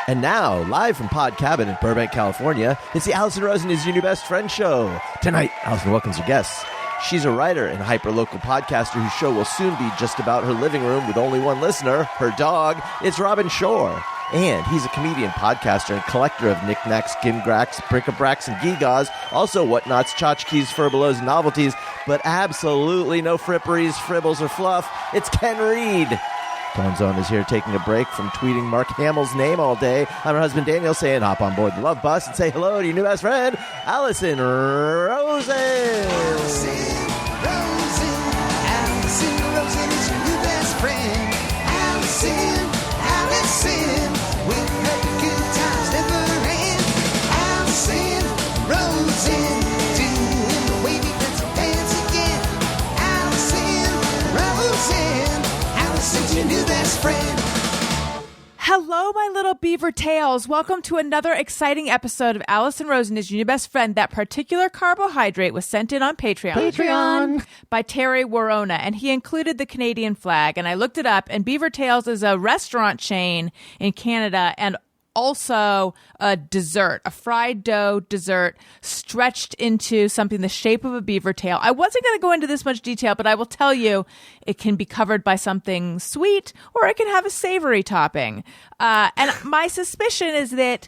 And now, live from Pod Cabin in Burbank, California, it's the Allison Rosen is Your New Best Friend show. Tonight, Allison welcomes her guests. She's a writer and hyper-local podcaster whose show will soon be just about her living room with only one listener, her dog. It's Robin Shorr. And he's a comedian, podcaster, and collector of knickknacks, gimgracks, bric-a-bracs, and gewgaws, also whatnots, tchotchkes, furbelows, and novelties, but absolutely no fripperies, fribbles, or fluff. It's Ken Reid. Tone Zone is here taking a break from tweeting Mark Hamill's name all day. I'm her husband Daniel saying hop on board the Love Bus and say hello to your new best friend, Allison Rosen. Allison Rosen is your new best friend. Allison, with her good times never end. Allison Rosen, doing the wavy pencil dance again. Allison Rosen. Allison's your new best friend. Hello, my little beaver tails. Welcome to another exciting episode of Allison Rosen is Your New Best Friend. That particular carbohydrate was sent in on Patreon by Terry Warona, and he included the Canadian flag. And I looked it up, and Beaver Tails is a restaurant chain in Canada and also a dessert, a fried dough dessert stretched into something the shape of a beaver tail. I wasn't going to go into this much detail, but I will tell you it can be covered by something sweet or it can have a savory topping. And my suspicion is that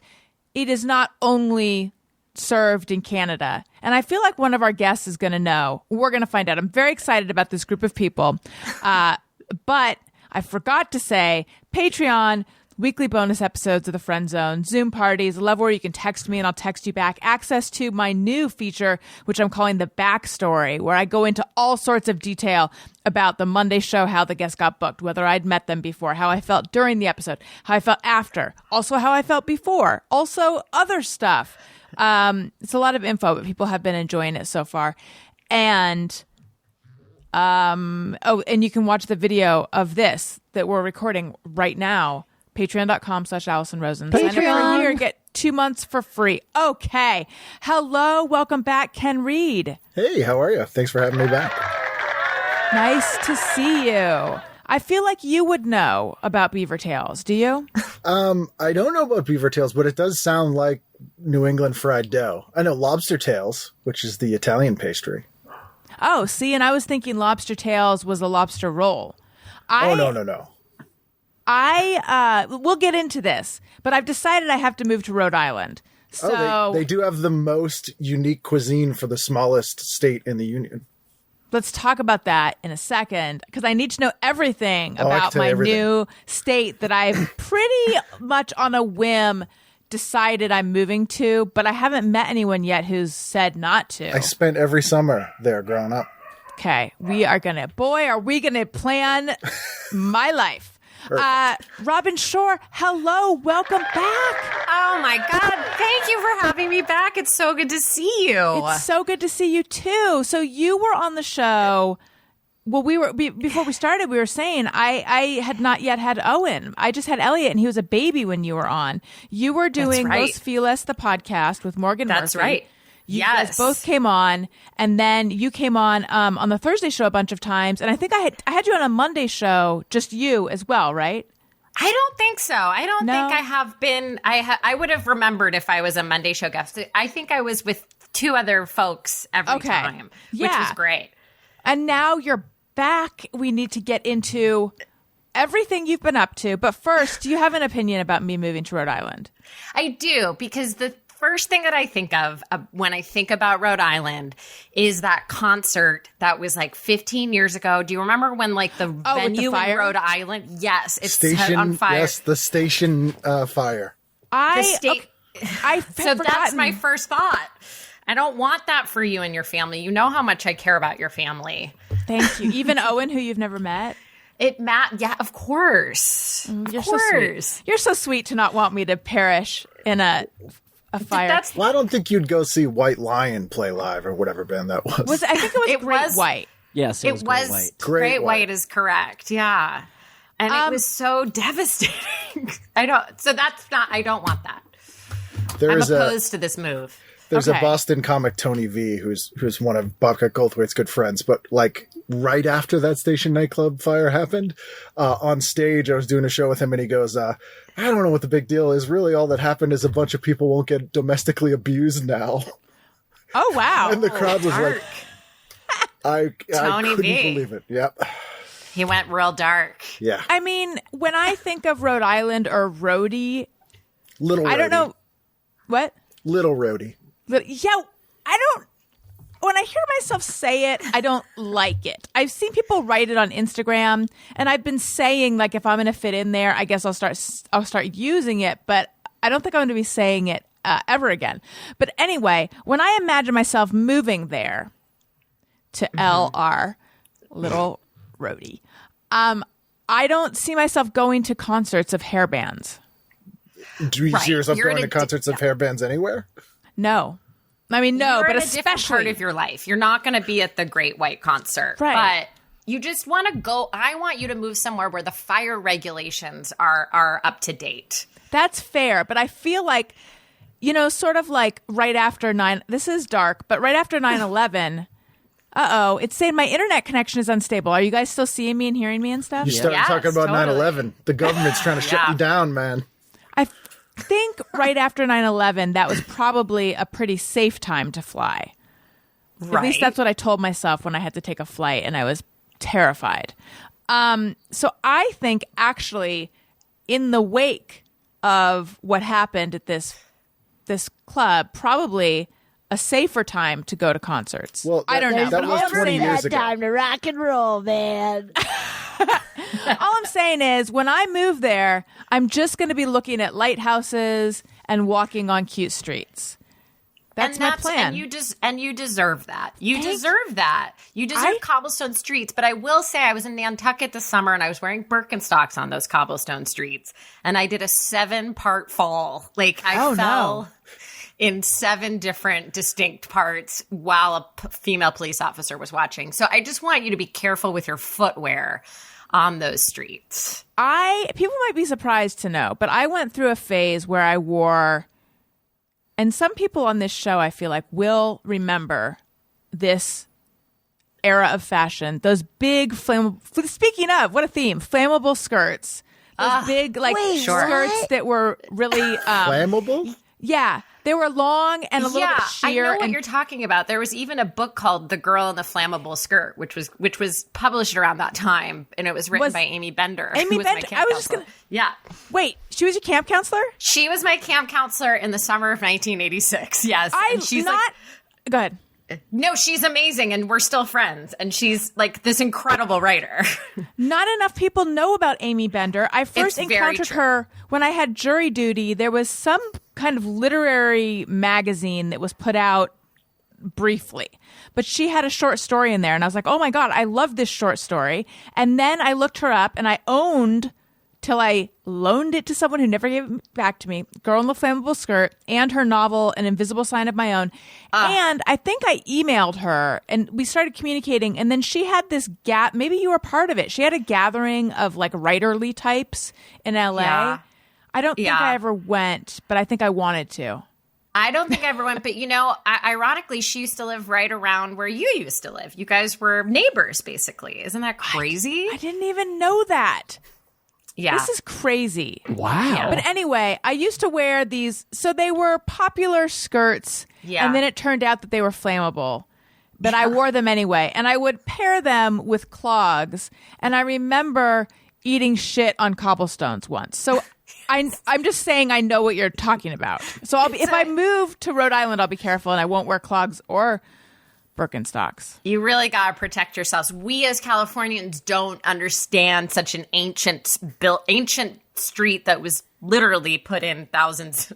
it is not only served in Canada. And I feel like one of our guests is going to know. We're going to find out. I'm very excited about this group of people. But I forgot to say, Patreon, weekly bonus episodes of the Friend Zone, Zoom parties, a level where you can text me and I'll text you back, access to my new feature, which I'm calling the Backstory, where I go into all sorts of detail about the Monday show, how the guests got booked, whether I'd met them before, how I felt during the episode, how I felt after, also how I felt before, also other stuff. It's a lot of info, but people have been enjoying it so far. And and you can watch the video of this that we're recording right now. Patreon.com/Allison Rosen. Sign up for a year, get 2 months for free. Okay. Hello. Welcome back, Ken Reid. Hey, how are you? Thanks for having me back. Nice to see you. I feel like you would know about beaver tails. Do you? I don't know about beaver tails, but it does sound like New England fried dough. I know lobster tails, which is the Italian pastry. Oh, see, and I was thinking lobster tails was a lobster roll. No. We'll get into this, but I've decided I have to move to Rhode Island. So they do have the most unique cuisine for the smallest state in the union. Let's talk about that in a second, because I need to know everything about my new state that I've pretty much on a whim decided I'm moving to, but I haven't met anyone yet who's said not to. I spent every summer there growing up. Okay, are we gonna plan my life. Robin Shorr, hello, welcome back. Oh my God, thank you for having me back. It's so good to see you. It's so good to see you too. So you were on the show. Well, before we started, we were saying I had not yet had Owen. I just had Elliot, and he was a baby when you were on. You were doing Los Feliz, the podcast with Morgan Murphy. That's right. You guys both came on, and then you came on the Thursday show a bunch of times, and I think I had you on a Monday show, just you as well, right? I don't think so. I don't think I have been. I would have remembered if I was a Monday show guest. I think I was with two other folks every time, which was great. And now you're back. We need to get into everything you've been up to. But first, do you have an opinion about me moving to Rhode Island? I do, because the first thing that I think of when I think about Rhode Island is that concert that was like 15 years ago. Do you remember when like the venue in Rhode Island? Yes, it's set on fire. Yes, the station fire. So that's my first thought. I don't want that for you and your family. You know how much I care about your family. Thank you. Even Owen, who you've never met? Yeah, of course. You're so sweet. You're so sweet to not want me to perish in a fire. Well, I don't think you'd go see White Lion play live or whatever band that was. I think it was Great White. Yes, it was Great White is correct. Yeah. And it was so devastating. I don't want that. I'm opposed to this move. There's a Okay. Boston comic, Tony V, who's one of Bobcat Goldthwait's good friends. But like right after that Station nightclub fire happened, on stage, I was doing a show with him, and he goes, "I don't know what the big deal is. Really, all that happened is a bunch of people won't get domestically abused now." Oh, wow. And the crowd was like, I Tony couldn't V. believe it. Yep. He went real dark. Yeah. I mean, when I think of Rhode Island or Rhodey, Little Rhodey. I don't know. What? Little Rhodey. Yeah, I don't. When I hear myself say it, I don't like it. I've seen people write it on Instagram, and I've been saying, like, if I'm going to fit in there, I guess I'll start using it. But I don't think I'm going to be saying it ever again. But anyway, when I imagine myself moving there to LR, Little Rhodey, I don't see myself going to concerts of hair bands. Do you see yourself You're going in to concerts of hair bands anywhere? No. I mean, no, You're but in a different especially part of your life. You're not going to be at the Great White Concert. Right. But you just want to go. I want you to move somewhere where the fire regulations are up to date. That's fair, but I feel like, sort of like right after this is dark, but right after 9/11, it's saying my internet connection is unstable. Are you guys still seeing me and hearing me and stuff? You started Yes, talking about totally. 9/11. The government's trying to shut you down, man. I think right after 9/11, that was probably a pretty safe time to fly. At Right. least that's what I told myself when I had to take a flight, and I was terrified. So I think actually in the wake of what happened at this club, probably a safer time to go to concerts. Well, I don't know. that But was all I'm 20 saying years is- ago. Time to rock and roll, man. all I'm saying is when I move there, I'm just going to be looking at lighthouses and walking on cute streets. That's my plan. And you deserve that. You deserve that. You deserve cobblestone streets. But I will say, I was in Nantucket this summer, and I was wearing Birkenstocks on those cobblestone streets, and I did a 7-part fall. Like I fell in 7 different distinct parts while a female police officer was watching. So I just want you to be careful with your footwear on those streets. People might be surprised to know, but I went through a phase where I wore, and some people on this show I feel like will remember this era of fashion. Those big flammable, speaking of, what a theme, flammable skirts. Those big skirts that were really Flammable? yeah, they were long and a little bit I sheer. know what and you're talking about. There was even a book called "The Girl in the Flammable Skirt," which was published around that time, and it was written by Amy Bender. Amy who was my Bender- camp I was just counselor. gonna- Yeah, Wait, she was your camp counselor? she was my camp counselor in the summer of 1986. Yes, and she's Go ahead. no, she's amazing, and we're still friends. And she's like this incredible writer. Not enough people know about Amy Bender. I first It's very encountered true. her when I had jury duty. There was some kind of literary magazine that was put out briefly, but she had a short story in there, and I was like, oh my God, I love this short story. And then I looked her up, and I owned, till I loaned it to someone who never gave it back to me, Girl in the Flammable Skirt, and her novel, An Invisible Sign of My Own. And I think I emailed her, and we started communicating, and then she had this maybe you were part of it. She had a gathering of like writerly types in LA. Yeah. I don't think Yeah. I ever went, but I think I wanted to. I don't think I ever went, but ironically, she used to live right around where you used to live. You guys were neighbors, basically. Isn't that crazy? I didn't even know that. Yeah. This is crazy. Wow. But anyway, I used to wear these. So they were popular skirts. Yeah. And then it turned out that they were flammable. But I wore them anyway. And I would pair them with clogs. And I remember eating shit on cobblestones once. So I'm just saying I know what you're talking about. So if I move to Rhode Island, I'll be careful and I won't wear clogs or Birkenstocks. You really got to protect yourselves. We as Californians don't understand such an ancient street that was literally put in hundreds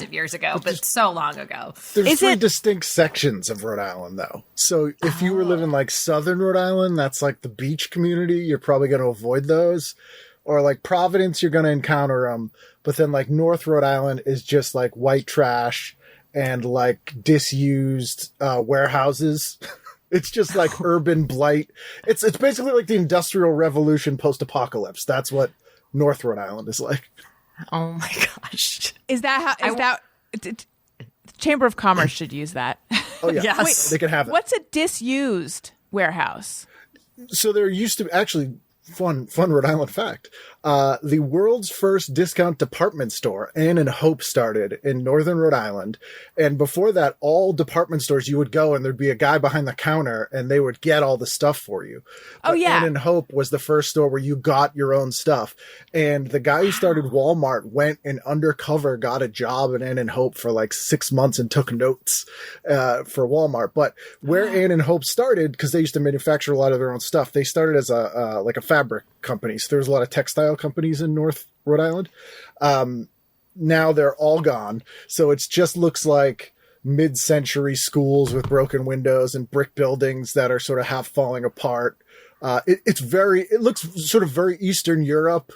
of years ago, but so long ago. There's Is 3 it- distinct sections of Rhode Island, though. So if you were living like southern Rhode Island, that's like the beach community. You're probably going to avoid those. Or like Providence, you're going to encounter them. But then like North Rhode Island is just like white trash and like disused warehouses. It's just like urban blight. It's basically like the Industrial Revolution post-apocalypse. That's what North Rhode Island is like. Oh my gosh. Is that how? Chamber of Commerce should use that. Oh yeah, Yes. they can have that. What's a disused warehouse? So there used to actually fun Rhode Island fact. The world's first discount department store, Ann and Hope, started in northern Rhode Island. And before that, all department stores you would go and there'd be a guy behind the counter and they would get all the stuff for you. Oh, yeah. Ann and Hope was the first store where you got your own stuff. And the guy who started Walmart went and undercover got a job at Ann and Hope for like 6 months and took notes for Walmart. But where Ann and Hope started, because they used to manufacture a lot of their own stuff, they started as a fabric company. So there was a lot of textile companies in North Rhode Island. Now they're all gone. So it just looks like mid-century schools with broken windows and brick buildings that are sort of half falling apart. It looks sort of very Eastern Europe,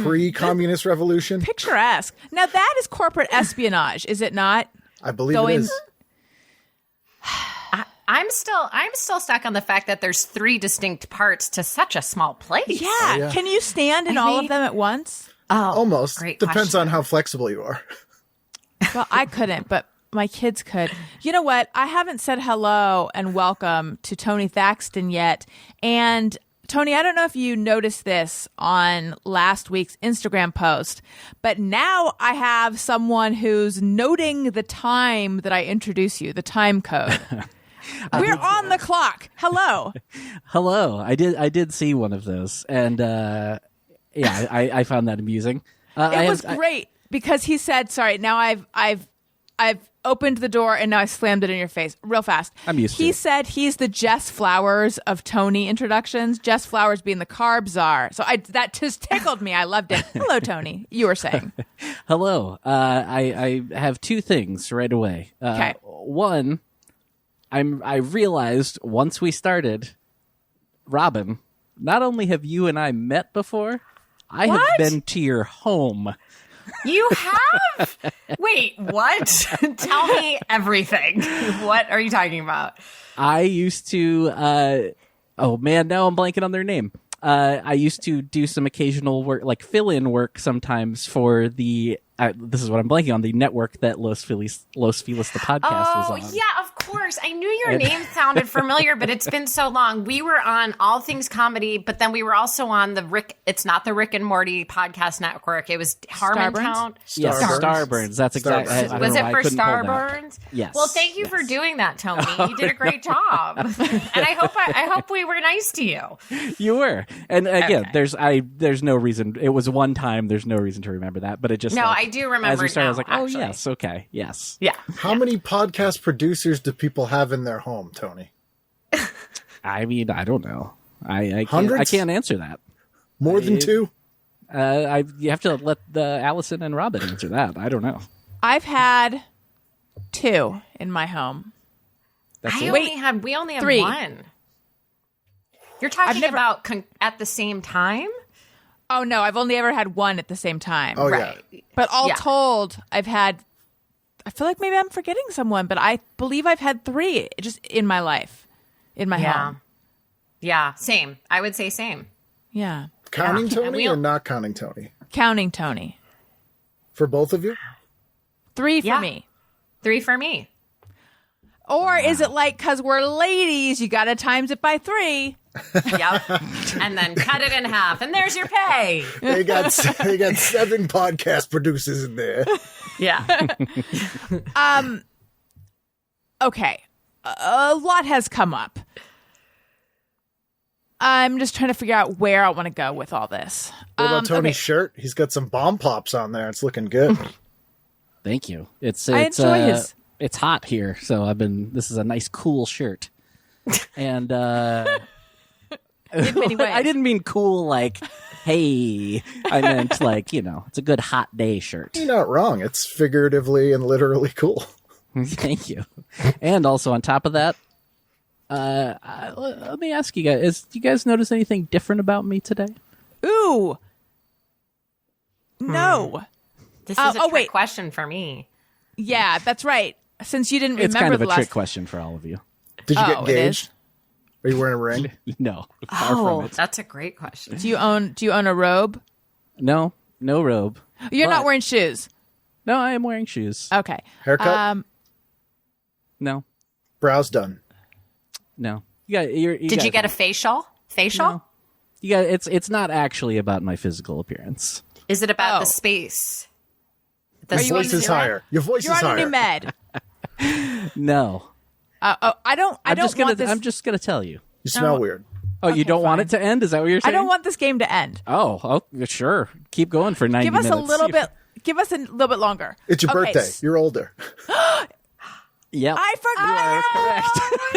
pre-communist revolution. Picturesque. Now that is corporate espionage, is it not? I believe it is. I'm still stuck on the fact that there's 3 distinct parts to such a small place. Yeah. yeah. Can you stand in all of them at once? Oh, Almost. great Depends question. on how flexible you are. Well, I couldn't, but my kids could. You know what? I haven't said hello and welcome to Tony Thaxton yet. And Tony, I don't know if you noticed this on last week's Instagram post, but now I have someone who's noting the time that I introduce you, the time code. We're on the clock. Hello. Hello. I did see one of those, and I found that amusing. It was great because he said, "Sorry, now I've opened the door and now I slammed it in your face real fast." I'm used to He it. said he's the Jess Flowers of Tony introductions. Jess Flowers being the carb czar. So that just tickled me. I loved it. Hello, Tony. You were saying. Hello. I have 2 things right away. Okay. One, I realized once we started, Robin, not only have you and I met before, I have What? been to your home. You have? Wait, what? Tell me everything. What are you talking about? I used to, oh man, now I'm blanking on their name. I used to do some occasional work, like fill-in work sometimes for the, this is what I'm blanking on, the network that Los Feliz the podcast was on. Yeah, of course. I knew your name sounded familiar, but it's been so long. We were on All Things Comedy, but then we were also on it's not the Rick and Morty podcast network. It was Harmontown. Yes, Starburns. That's exactly. I don't Was know it why I for couldn't pull that. Starburns? Yes. Well, thank you for doing that, Tony. You did a great job, and I hope we were nice to you. You were, and again, Okay. there's no reason. It was one time. There's no reason to remember that, but it just No, like, I do remember as we it started, I was now, like, oh actually. yes, okay, yes. Yeah. How many podcast producers do people have in their home, Tony? I mean, I don't know. I Hundreds? can't answer that. More than 2? You have to let Allison and Robin answer that. I don't know. I've had 2 in my home. That's We it. only had 3. 1. You're talking about at the same time? Oh no, I've only ever had 1 at the same time. Oh, Right. But all Yeah. told, I feel like maybe I'm forgetting someone, but I believe I've had 3 just in my life, in my Yeah. home. Yeah, same. I would say same. Yeah. Counting Yeah. Tony or not counting Tony? Counting Tony. For both of you? 3 for Yeah. me. 3 for me. Or is it like, because we're ladies, you got to times it by 3? Yep. And then cut it in half, and there's your pay. They got 7 podcast producers in there. Yeah. Okay. A lot has come up. I'm just trying to figure out where I want to go with all this. What about Tony's okay. shirt? He's got some bomb pops on there. It's looking good. Thank you. It's I enjoy his. It's hot here, so this is a nice cool shirt. And In many ways. I didn't mean cool like, hey. I meant like, it's a good hot day shirt. You're not wrong. It's figuratively and literally cool. Thank you. And also on top of that, let me ask you guys, do you guys notice anything different about me today? Ooh. No. This is a trick wait. question for me. Yeah, that's right. Since you didn't It's remember kind of the a last trick question for all of you. Did you Oh, get it engaged? is? Are you wearing a ring? No, far from it. That's a great question. Do you own a robe? No robe. You're not But- wearing shoes. No, I am wearing shoes. Okay. Haircut? No. Brows done. No. Did you get a facial? No. You got it's not actually about my physical appearance. Is it about the space? Your voice is higher. Your voice You're is on higher. a new med. No. I'm just gonna tell you. You smell weird. Oh, you don't want fine. it to end? Is that what you're saying? I don't want this game to end. Oh, sure. Keep going for 90 minutes. Give us a little bit longer. It's your Okay, birthday. You're older. Yep. I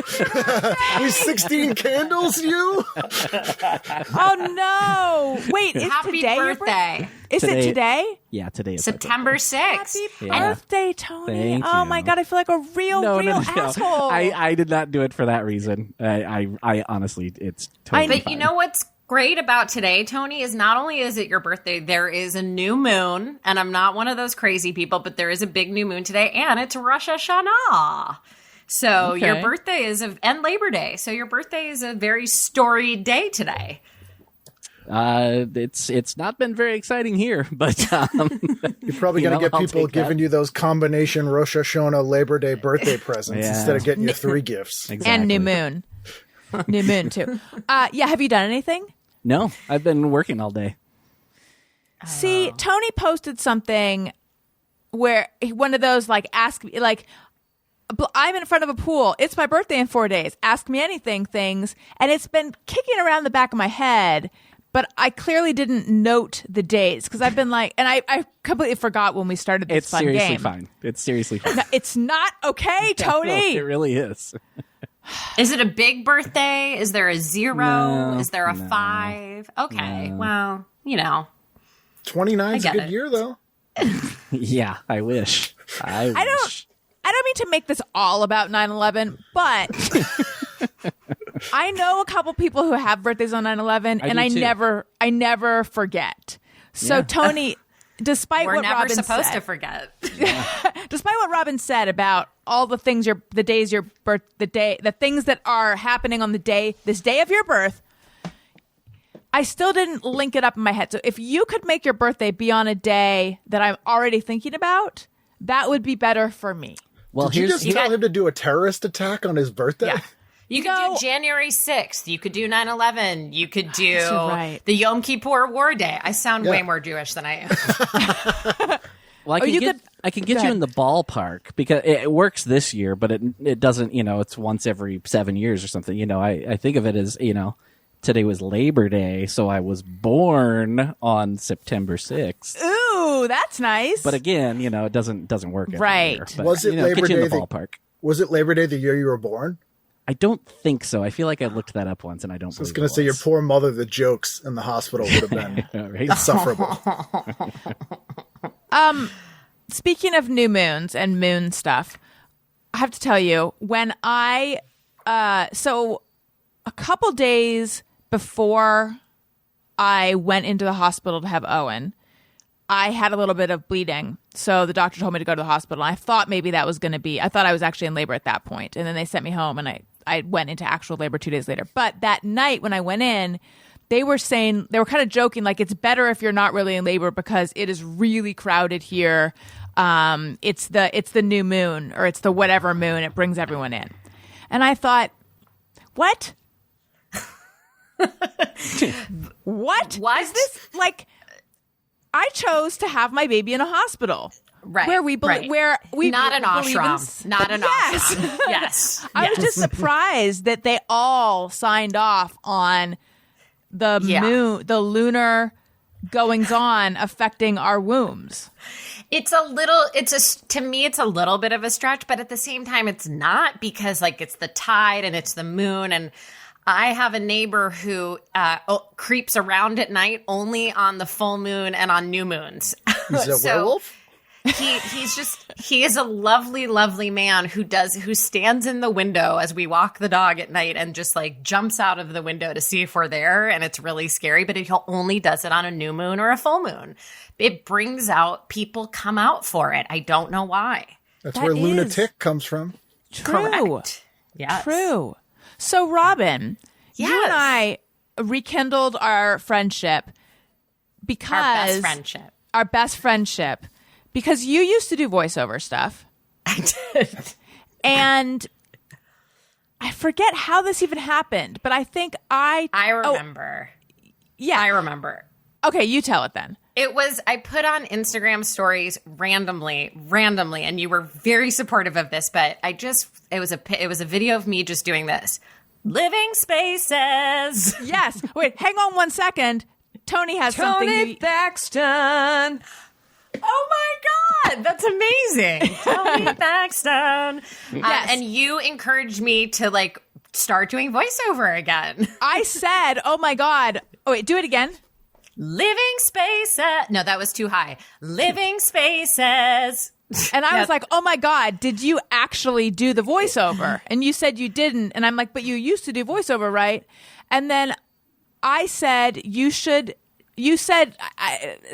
forgot. With 16 candles, you? Oh no! Wait, is Happy today your birthday. Is it today? Yeah, today is my September 6th. Happy Yeah. birthday, Tony! Thank Oh you. my god, I feel like a real asshole. I did not do it for that reason. I honestly, it's totally But fine. you know what's great about today, Tony, is not only is it your birthday, there is a new moon, and I'm not one of those crazy people, but there is a big new moon today, and it's Rosh Hashanah. So Okay. your birthday and Labor Day. So your birthday is a very storied day today. It's not been very exciting here, but You're probably going to get I'll people take that. giving you those combination Rosh Hashanah Labor Day birthday presents Yeah. instead of getting you 3 gifts. exactly. And new moon. New moon too. Yeah, have you done anything? No, I've been working all day. See, Tony posted something where one of those ask me I'm in front of a pool. It's my birthday in 4 days. Ask me anything things, and it's been kicking around the back of my head. But I clearly didn't note the days because I've been and I completely forgot when we started this It's fun seriously game. fine. It's seriously fine. No, it's not okay, Tony. No, it really is. Is it a big birthday? Is there a 0? No, Is there a no, 5? Okay, no. well, 29 is a get good it. year, though. Yeah, I wish. I don't mean to make this all about 9/11, but I know a couple people who have birthdays on 9/11, and do I too. never forget. So Yeah. Tony, despite we're what never Robin supposed said, to forget. despite what Robin said about all the things the things that are happening on this day of your birth, I still didn't link it up in my head. So if you could make your birthday be on a day that I'm already thinking about, that would be better for me. Well, Did you here's just tell him to do a terrorist attack on his birthday? Yeah. You could No. do January 6th. You could do 9/11. You could do You're right. the Yom Kippur War Day. I sound Yeah. way more Jewish than I am. Well, I can you get could- I can go get you ahead. in the ballpark because it works this year, but it doesn't. It's once every 7 years or something. I think of it as today was Labor Day, so I was born on September 6th. Ooh, that's nice. But again, it doesn't work every Right. year. But, Was it Labor get you in Day the that- ballpark? Was it Labor Day the year you were born? I don't think so. I feel like I looked that up once, and I don't. I was going to say your poor mother, the jokes in the hospital would have been right? insufferable. Speaking of new moons and moon stuff, I have to tell you, when so a couple days before I went into the hospital to have Owen, I had a little bit of bleeding. So the doctor told me to go to the hospital. I thought maybe that was going to be, I thought I was actually in labor at that point. And then they sent me home, and I went into actual labor 2 days later. But that night when I went in, they were kind of joking, it's better if you're not really in labor because it is really crowded here. It's the new moon, or it's the whatever moon. It brings everyone in. And I thought, what? What is this? I chose to have my baby in a hospital. Right. Where we believe, not an believe in ashram. Not an Yes. ashram. Yes. I was just surprised that they all signed off on the moon, the lunar goings on affecting our wombs. To me, it's a little bit of a stretch, but at the same time, it's not, because it's the tide and it's the moon. And I have a neighbor who creeps around at night only on the full moon and on new moons. He's a werewolf? He is a lovely, lovely man who stands in the window as we walk the dog at night and just jumps out of the window to see if we're there. And it's really scary, but he only does it on a new moon or a full moon. It brings out, people come out for it. I don't know why. That's That where is lunatic comes from. True. Correct. Yes. True. So, Robin, you Yes. and I rekindled our friendship because Our best friendship. because you used to do voiceover stuff. I did. And I forget how this even happened, but I think I remember. Yeah. I remember. Okay, you tell it then. It was, I put on Instagram stories randomly, and you were very supportive of this, but it was a video of me just doing this. Living spaces. Yes. Wait, hang on 1 second. Tony has something. Tony Thaxton. Oh my God, that's amazing. Tony Thaxton. Yes. And you encouraged me to like start doing voiceover again. I said, oh my God. Oh, wait, do it again. Living spaces. No, that was too high. Living spaces. And I was like, oh my God, did you actually do the voiceover? And you said you didn't. And I'm like, but you used to do voiceover, right? And then I said,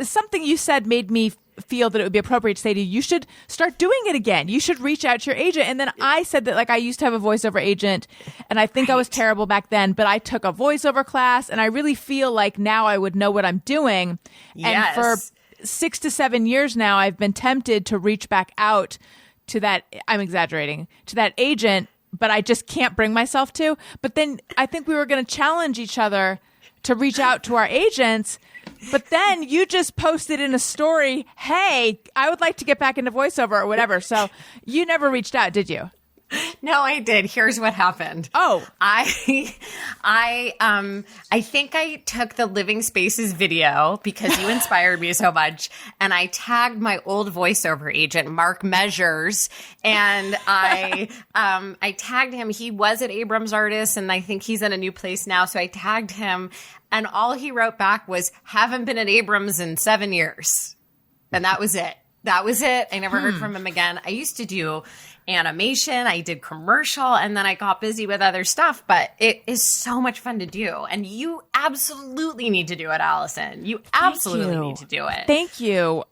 something you said made me feel that it would be appropriate to say to you, you should start doing it again. You should reach out to your agent. And then I said that like I used to have a voiceover agent and I think I was terrible back then, but I took a voiceover class and I really feel like now I would know what I'm doing. Yes. And for 6 to 7 years now, I've been tempted to reach back out to that, I'm exaggerating, to that agent, but I just can't bring myself to. But then I think we were going to challenge each other to reach out to our agents. But then you just posted in a story, hey, I would like to get back into voiceover or whatever. So you never reached out, did you? No, I did. Here's what happened. Oh, I think I took the Living Spaces video because you inspired me so much, and I tagged my old voiceover agent, Mark Measures, and I tagged him. He was at Abrams Artists, and I think he's in a new place now. So I tagged him, and all he wrote back was, "Haven't been at Abrams in 7 years," and that was it. That was it. I never heard from him again. I used to do animation. I did commercial, and then I got busy with other stuff, but it is so much fun to do. And you absolutely need to do it, Allison. You absolutely need to do it. Thank you.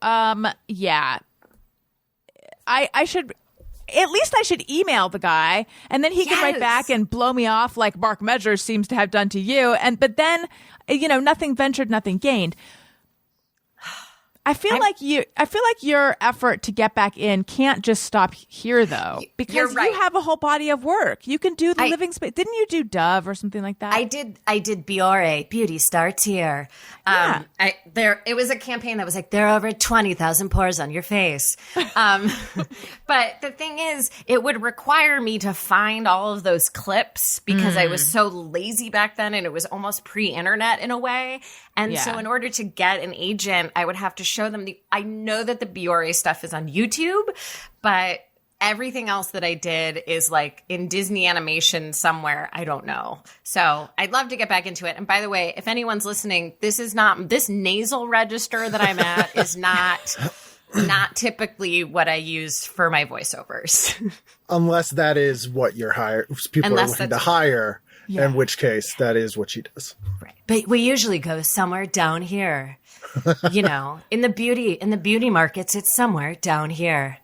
Yeah. I should, at least I should email the guy and then he can write back and blow me off like Mark Measures seems to have done to you. But then, nothing ventured, nothing gained. I feel like your effort to get back in can't just stop here, though, because you have a whole body of work. You can do the living space. Didn't you do Dove or something like that? I did Biore. Beauty starts here. Yeah. It was a campaign that was like, there are over 20,000 pores on your face. But the thing is, it would require me to find all of those clips because I was so lazy back then, and it was almost pre-internet in a way. And so in order to get an agent, I would have to show them I know that the Biore stuff is on YouTube, but everything else that I did is like in Disney animation somewhere. I don't know. So I'd love to get back into it. And by the way, if anyone's listening, this nasal register that I'm at is not typically what I use for my voiceovers. Unless that is what people are looking to hire. Yeah. In which case, that is what she does. Right. But we usually go somewhere down here. In the beauty markets, it's somewhere down here.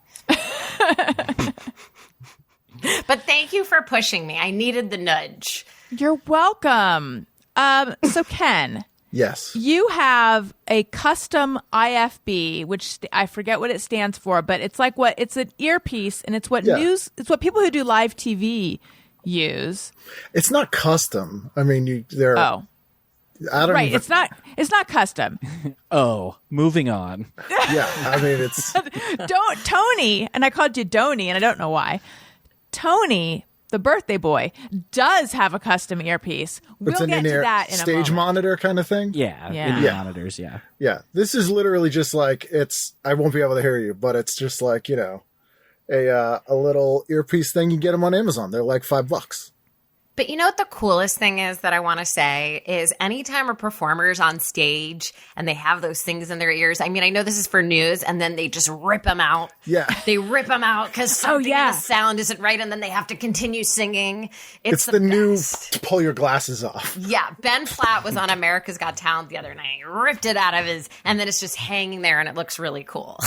But thank you for pushing me. I needed the nudge. You're welcome. So Ken. Yes. You have a custom IFB, which I forget what it stands for, but it's like it's an earpiece, and it's what it's what people who do live TV use. It's not custom. I mean, I don't right. even... It's not custom. Oh, moving on. Yeah, I mean, it's Tony, and I called you Donnie, and I don't know why. Tony, the birthday boy, does have a custom earpiece. We'll get to that in a moment. Stage monitor kind of thing. Yeah. In the monitors. Yeah. Yeah. This is literally just like I won't be able to hear you, but it's just like a little earpiece thing. You get them on Amazon. They're like $5. But you know what the coolest thing is that I want to say is anytime a performer's on stage and they have those things in their ears, I mean, I know this is for news, and then they just rip them out. Yeah. They rip them out because something in the sound isn't right, and then they have to continue singing. It's the new best. Pull your glasses off. Yeah. Ben Platt was on America's Got Talent the other night. He ripped it out of and then it's just hanging there, and it looks really cool.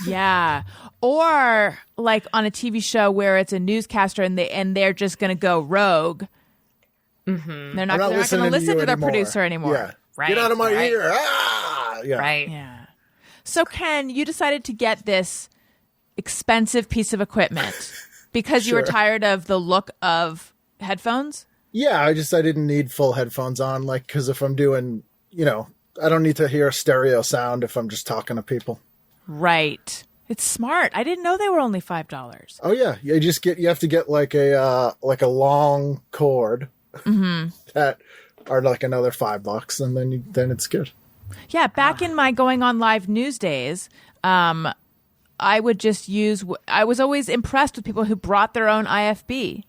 Yeah. Or like on a TV show where it's a newscaster and they're just going to go rogue. Mm-hmm. They're not going to listen to their producer anymore. Yeah. Right. Get out of my ear. Ah! Yeah. Right. Yeah. So Ken, you decided to get this expensive piece of equipment because you were tired of the look of headphones? Yeah, I didn't need full headphones on, like, because if I'm doing, I don't need to hear stereo sound if I'm just talking to people. Right. It's smart. I didn't know they were only $5. Oh yeah, you have to get like a long cord that are like another $5, and then it's good. Yeah, back in my going on live news days, I would just I was always impressed with people who brought their own IFB.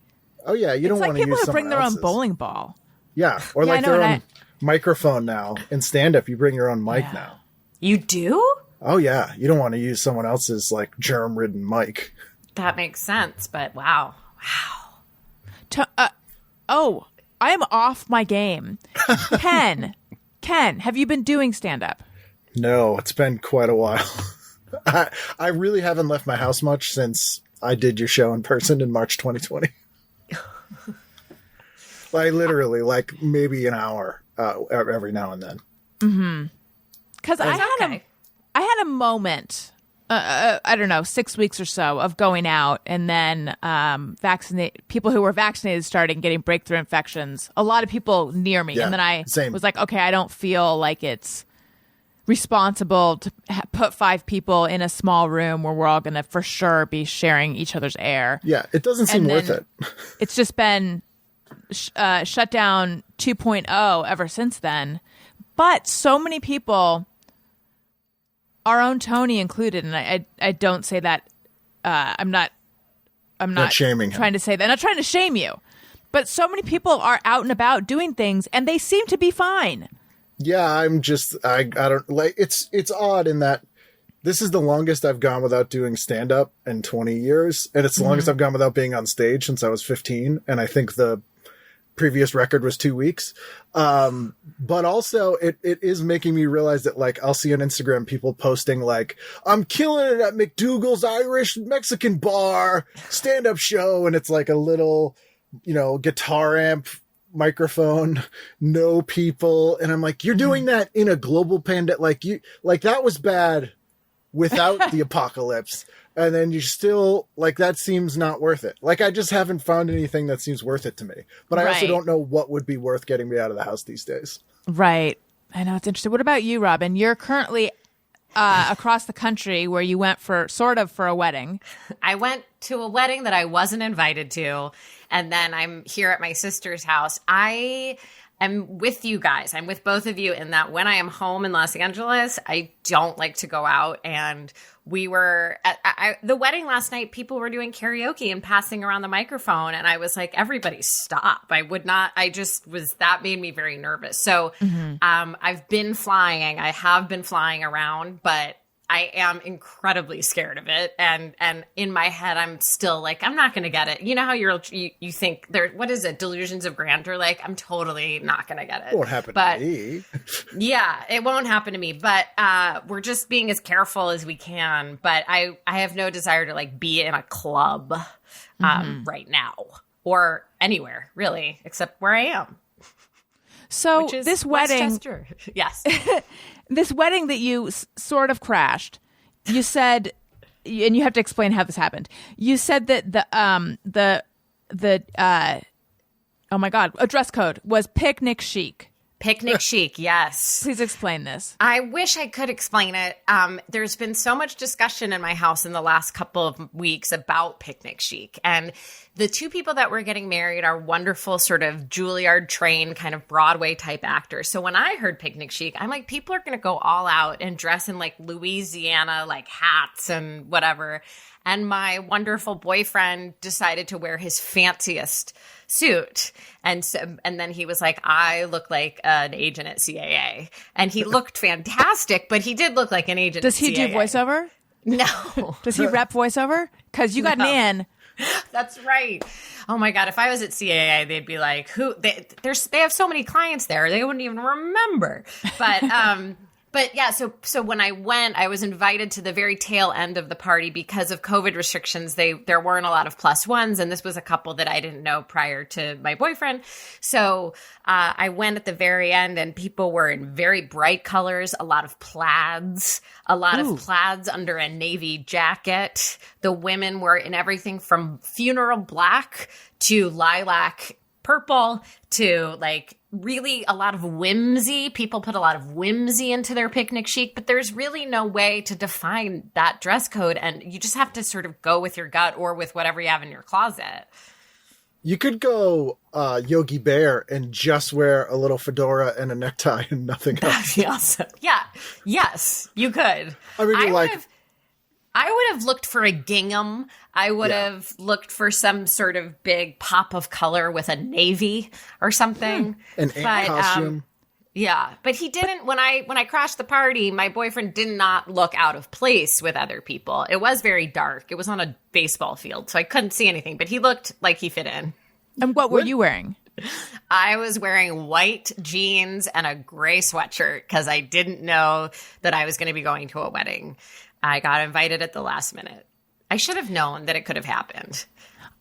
Oh yeah, you don't want to use people who bring their else's. own bowling ball. Yeah, or like their own microphone now. In stand-up, you bring your own mic now. You do? Oh yeah, you don't want to use someone else's like germ-ridden mic. That makes sense, but wow. I am off my game. Ken, have you been doing stand-up? No, it's been quite a while. I really haven't left my house much since I did your show in person in March 2020. Like literally, like maybe an hour every now and then. Mm-hmm. Because I had a moment, I don't know, 6 weeks or so of going out, and then people who were vaccinated started getting breakthrough infections. A lot of people near me, and then I was like, okay, I don't feel like it's responsible to put 5 people in a small room where we're all going to for sure be sharing each other's air. Yeah, it doesn't seem worth it. It's just been shut down 2.0 ever since then. But so many people, our own Tony included, and I don't say that. I'm not shaming him. Trying to say that. I'm not trying to shame you, but so many people are out and about doing things, and they seem to be fine. Yeah, I don't like. It's odd in that this is the longest I've gone without doing stand up in 20 years, and it's the longest I've gone without being on stage since I was 15, and I think the previous record was 2 weeks. But also it is making me realize that, like, I'll see on Instagram people posting like, I'm killing it at McDougal's Irish Mexican bar stand-up show. And it's like a little, guitar amp microphone, no people. And I'm like, you're doing that in a global pandemic. Like that was bad without the apocalypse. And then you still, like, that seems not worth it. Like, I just haven't found anything that seems worth it to me. But I also don't know what would be worth getting me out of the house these days. Right. I know, it's interesting. What about you, Robin? You're currently across the country where you went for a wedding. I went to a wedding that I wasn't invited to. And then I'm here at my sister's house. I am with you guys. I'm with both of you in that when I am home in Los Angeles, I don't like to go out. And we were at the wedding last night. People were doing karaoke and passing around the microphone. And I was like, everybody stop. That made me very nervous. So I've been flying. I have been flying around, but I am incredibly scared of it. And in my head, I'm still like, I'm not going to get it. You know how you think what is it? Delusions of grandeur. Like, I'm totally not going to get it. It won't happen to me. Yeah, it won't happen to me. But we're just being as careful as we can. But I have no desire to like be in a club right now or anywhere really, except where I am. So this wedding, Westchester. Yes. This wedding that you sort of crashed, you said, and you have to explain how this happened. You said that a dress code was picnic chic. Picnic chic, yes. Please explain this. I wish I could explain it. There's been so much discussion in my house in the last couple of weeks about picnic chic. And the two people that were getting married are wonderful sort of Juilliard-trained kind of Broadway-type actors. So when I heard picnic chic, I'm like, people are going to go all out and dress in like Louisiana, like hats and whatever. And my wonderful boyfriend decided to wear his fanciest suit. And then he was like, I look like an agent at CAA. And he looked fantastic, but he did look like an agent Does at he CAA. do voiceover? No. Does he rep voiceover? Because you got an in. That's right. Oh my God. If I was at CAA, they'd be like, they have so many clients there. They wouldn't even remember. But But yeah, so when I went, I was invited to the very tail end of the party because of COVID restrictions. There weren't a lot of plus ones, and this was a couple that I didn't know prior to my boyfriend. So I went at the very end, and people were in very bright colors, a lot of plaids under a navy jacket. The women were in everything from funeral black to lilac purple to like really a lot of whimsy. People put a lot of whimsy into their picnic chic, but there's really no way to define that dress code. And you just have to sort of go with your gut or with whatever you have in your closet. You could go Yogi Bear and just wear a little fedora and a necktie and nothing else. That'd be awesome. Yeah. Yes, you could. I mean, I would have looked for a gingham. I would have looked for some sort of big pop of color with a navy or something. An ant costume. Yeah, but he didn't. When I crashed the party, my boyfriend did not look out of place with other people. It was very dark. It was on a baseball field, so I couldn't see anything. But he looked like he fit in. And what were you wearing? I was wearing white jeans and a gray sweatshirt because I didn't know that I was going to be going to a wedding. I got invited at the last minute. I should have known that it could have happened.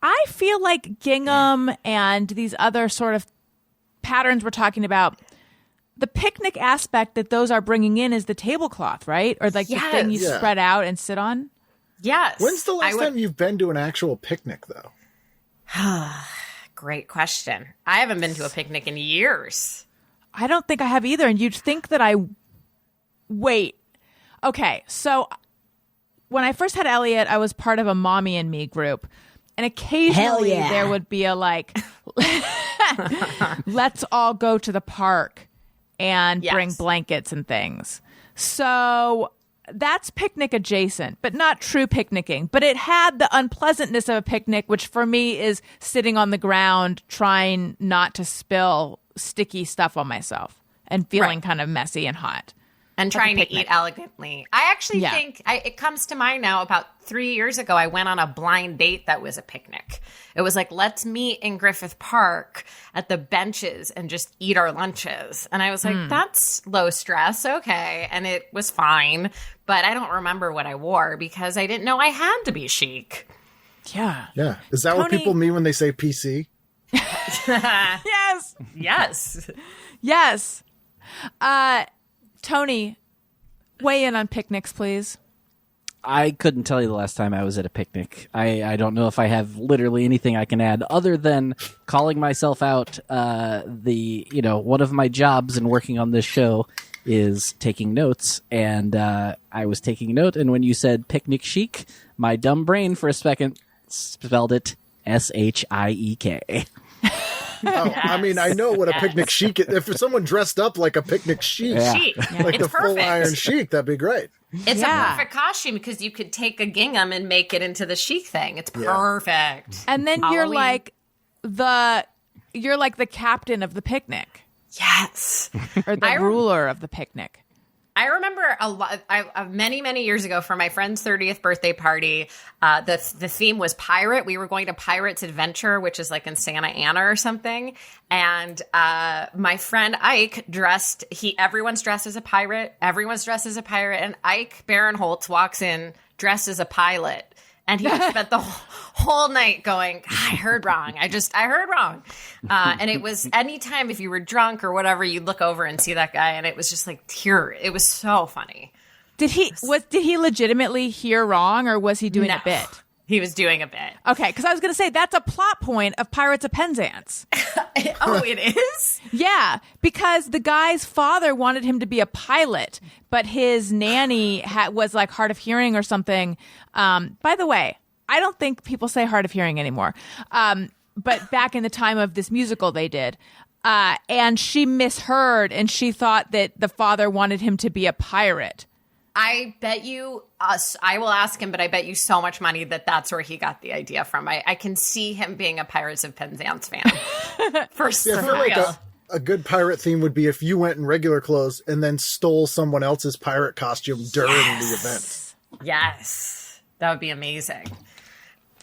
I feel like gingham and these other sort of patterns we're talking about, the picnic aspect that those are bringing in is the tablecloth, right? Or like the thing you spread out and sit on? Yes. When's the last time you've been to an actual picnic, though? Great question. I haven't been to a picnic in years. I don't think I have either. And you'd think that Wait. Okay, so when I first had Elliot, I was part of a Mommy and Me group. And occasionally there would be a like, let's all go to the park and bring blankets and things. So that's picnic adjacent, but not true picnicking. But it had the unpleasantness of a picnic, which for me is sitting on the ground trying not to spill sticky stuff on myself and feeling kind of messy and hot. And trying to eat elegantly. I actually think it comes to mind now. About 3 years ago, I went on a blind date that was a picnic. It was like, let's meet in Griffith Park at the benches and just eat our lunches. And I was like, that's low stress. Okay. And it was fine. But I don't remember what I wore because I didn't know I had to be chic. Yeah. Yeah. Is that what people mean when they say PC? Yes. Yes. Yes. Tony, weigh in on picnics, please. I couldn't tell you the last time I was at a picnic. I don't know if I have literally anything I can add other than calling myself out. One of my jobs in working on this show is taking notes, and I was taking note, and when you said picnic chic, my dumb brain for a second spelled it SHIEK. Oh, I mean, I know what a picnic chic is. If someone dressed up like a picnic chic, like the full iron chic, that'd be great. It's a perfect costume because you could take a gingham and make it into the chic thing. It's perfect. And then you're like the captain of the picnic. Yes. Or the ruler of the picnic. I remember many, many years ago for my friend's 30th birthday party, the theme was pirate. We were going to Pirate's Adventure, which is like in Santa Ana or something. And my friend Ike everyone's dressed as a pirate. Everyone's dressed as a pirate. And Ike Barinholtz walks in dressed as a pilot. And he spent the whole night going, I heard wrong. I heard wrong. And it was anytime if you were drunk or whatever, you'd look over and see that guy. And it was just like tear. It was so funny. Did he legitimately hear wrong or was he doing a bit? He was doing a bit. Okay, because I was going to say that's a plot point of Pirates of Penzance. Oh, it is? Yeah, because the guy's father wanted him to be a pilot, but his nanny was like hard of hearing or something. By the way, I don't think people say hard of hearing anymore. But back in the time of this musical, they did. And she misheard, and she thought that the father wanted him to be a pirate. I bet you, I will ask him, but I bet you so much money that that's where he got the idea from. I can see him being a Pirates of Penzance fan. For I feel like a good pirate theme would be if you went in regular clothes and then stole someone else's pirate costume during the event. Yes. That would be amazing.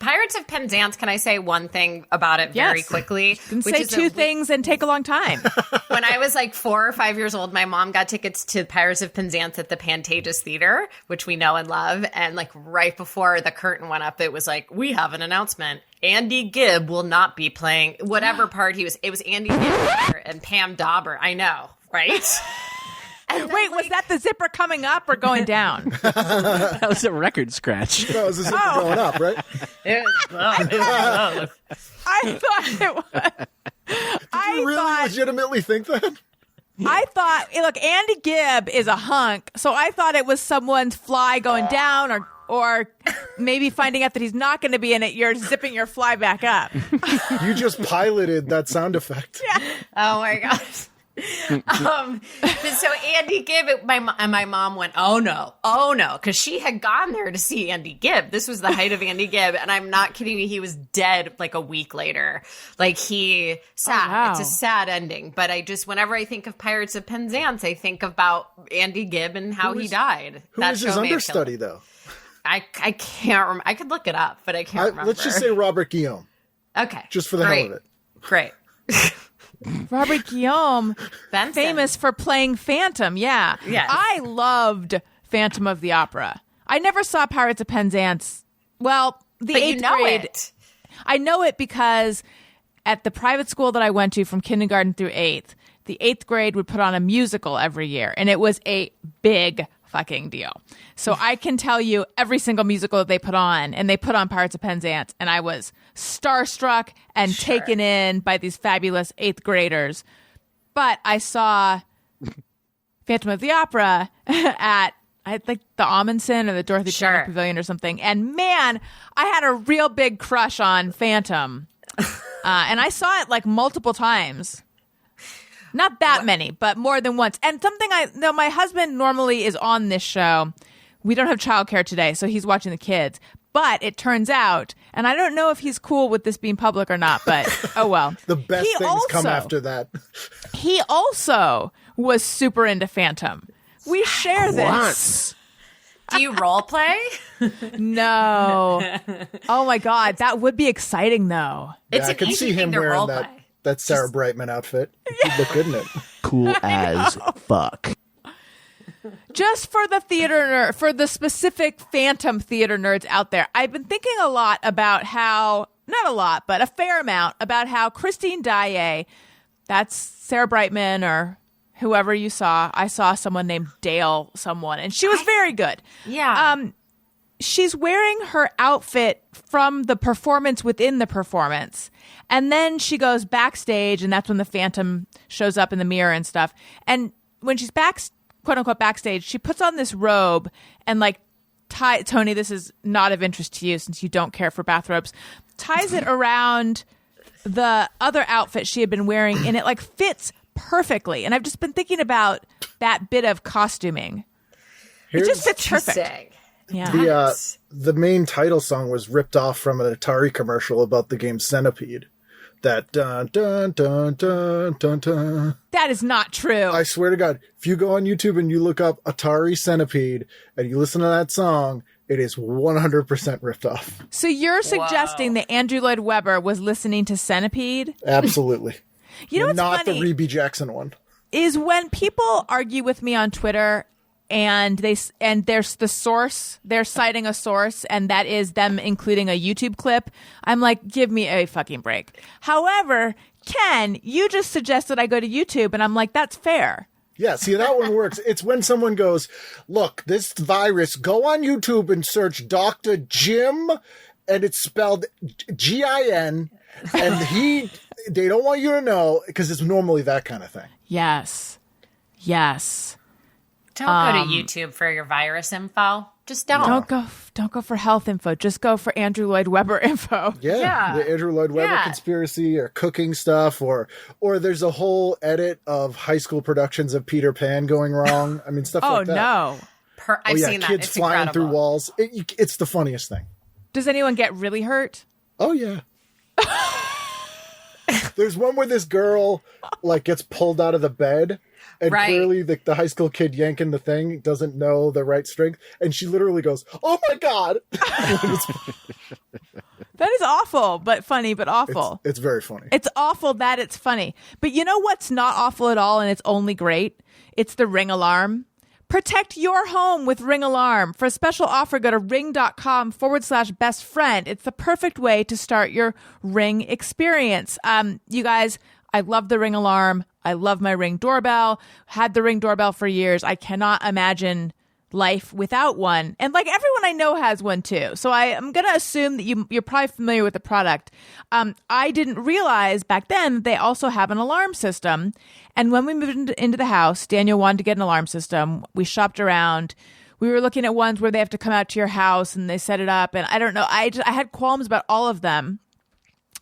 Pirates of Penzance, can I say one thing about it very quickly? You can say two things and take a long time. When I was like 4 or 5 years old, my mom got tickets to Pirates of Penzance at the Pantages Theater, which we know and love. And like right before the curtain went up, it was like, we have an announcement. Andy Gibb will not be playing whatever part he was. It was Andy Gibb and Pam Dauber. I know, right? Wait, was that the zipper coming up or going down? That was a record scratch. No, it was a zipper going up, right? I thought it was. Did you really legitimately think that? I thought, look, Andy Gibb is a hunk, so I thought it was someone's fly going down or maybe finding out that he's not going to be in it, you're zipping your fly back up. You just piloted that sound effect. Yeah. Oh, my gosh. So Andy Gibb, my mom went, oh no, because she had gone there to see Andy Gibb. This was the height of Andy Gibb, and I'm not kidding you, he was dead like a week later. Like sad. Oh, wow. It's a sad ending. But whenever I think of Pirates of Penzance, I think about Andy Gibb and how he died. Who was his understudy, though? I can't remember. I could look it up, but I can't remember. Let's just say Robert Guillaume. Okay, just for the hell of it. Great. Robert Guillaume, Benson. famous for playing Phantom. Yeah. Yes. I loved Phantom of the Opera. I never saw Pirates of Penzance. Well, the But eighth you know grade. it. I know it because at the private school that I went to from kindergarten through eighth, the eighth grade would put on a musical every year, and it was a big fucking deal. So I can tell you every single musical that they put on, and they put on Pirates of Penzance, and I was starstruck and taken in by these fabulous eighth graders. But I saw Phantom of the Opera at, I think, the Amundsen or the Dorothy Turner Pavilion or something. And man, I had a real big crush on Phantom. And I saw it like multiple times. Not that many, but more than once. And something my husband normally is on this show. We don't have childcare today, so he's watching the kids. But it turns out, and I don't know if he's cool with this being public or not, but oh well. The best things come after that. He also was super into Phantom. We share this. Do you role play? No. Oh my God, that would be exciting though. It's I an can easy see him thing to wearing role play. that Sarah Brightman outfit. He'd look good in it. Cool as fuck. Just for for the specific Phantom theater nerds out there, I've been thinking a lot about how, not a lot, but a fair amount about how Christine Daae, that's Sarah Brightman or whoever you saw. I saw someone named Dale someone, and she was very good. Yeah. She's wearing her outfit from the performance within the performance. And then she goes backstage, and that's when the Phantom shows up in the mirror and stuff. And when she's quote unquote backstage, she puts on this robe and like Tony, this is not of interest to you since you don't care for bathrobes, ties it around the other outfit she had been wearing, and it like fits perfectly. And I've just been thinking about that bit of costuming. It just fits perfect. Yeah. The main title song was ripped off from an Atari commercial about the game Centipede. That dun dun dun dun dun dun. That is not true. I swear to God, if you go on YouTube and you look up Atari Centipede and you listen to that song, it is 100% ripped off. So you're suggesting that Andrew Lloyd Webber was listening to Centipede? Absolutely. You know what's not funny? the Rebbie Jackson one. Is when people argue with me on Twitter and there's the source, they're citing a source, and that is them including a YouTube clip. I'm like, give me a fucking break. However, Ken, you just suggested I go to YouTube, and I'm like, that's fair. Yeah, see, that one works. It's when someone goes, look, this virus, go on YouTube and search Dr. Jim, and it's spelled Gin, and they don't want you to know, because it's normally that kind of thing. Yes. Don't go to YouTube for your virus info. Just don't. Don't go for health info. Just go for Andrew Lloyd Webber info. Yeah. The Andrew Lloyd Webber conspiracy or cooking stuff or there's a whole edit of high school productions of Peter Pan going wrong. I mean, stuff like that. Oh, no. I've seen that. Kids It's flying incredible. through walls. It's the funniest thing. Does anyone get really hurt? Oh, yeah. There's one where this girl like gets pulled out of the bed. And clearly the high school kid yanking the thing doesn't know the right strength. And she literally goes, oh, my God. That is awful, but funny, but awful. It's very funny. It's awful that it's funny. But you know what's not awful at all and it's only great? It's the Ring alarm. Protect your home with Ring Alarm. For a special offer, go to ring.com/best friend. It's the perfect way to start your Ring experience. You guys, I love the Ring Alarm. I love my Ring doorbell. Had the Ring doorbell for years. I cannot imagine life without one. And like everyone I know has one too. So I'm going to assume that you're probably familiar with the product. I didn't realize back then that they also have an alarm system. And when we moved into the house, Daniel wanted to get an alarm system. We shopped around. We were looking at ones where they have to come out to your house and they set it up. And I don't know. I had qualms about all of them.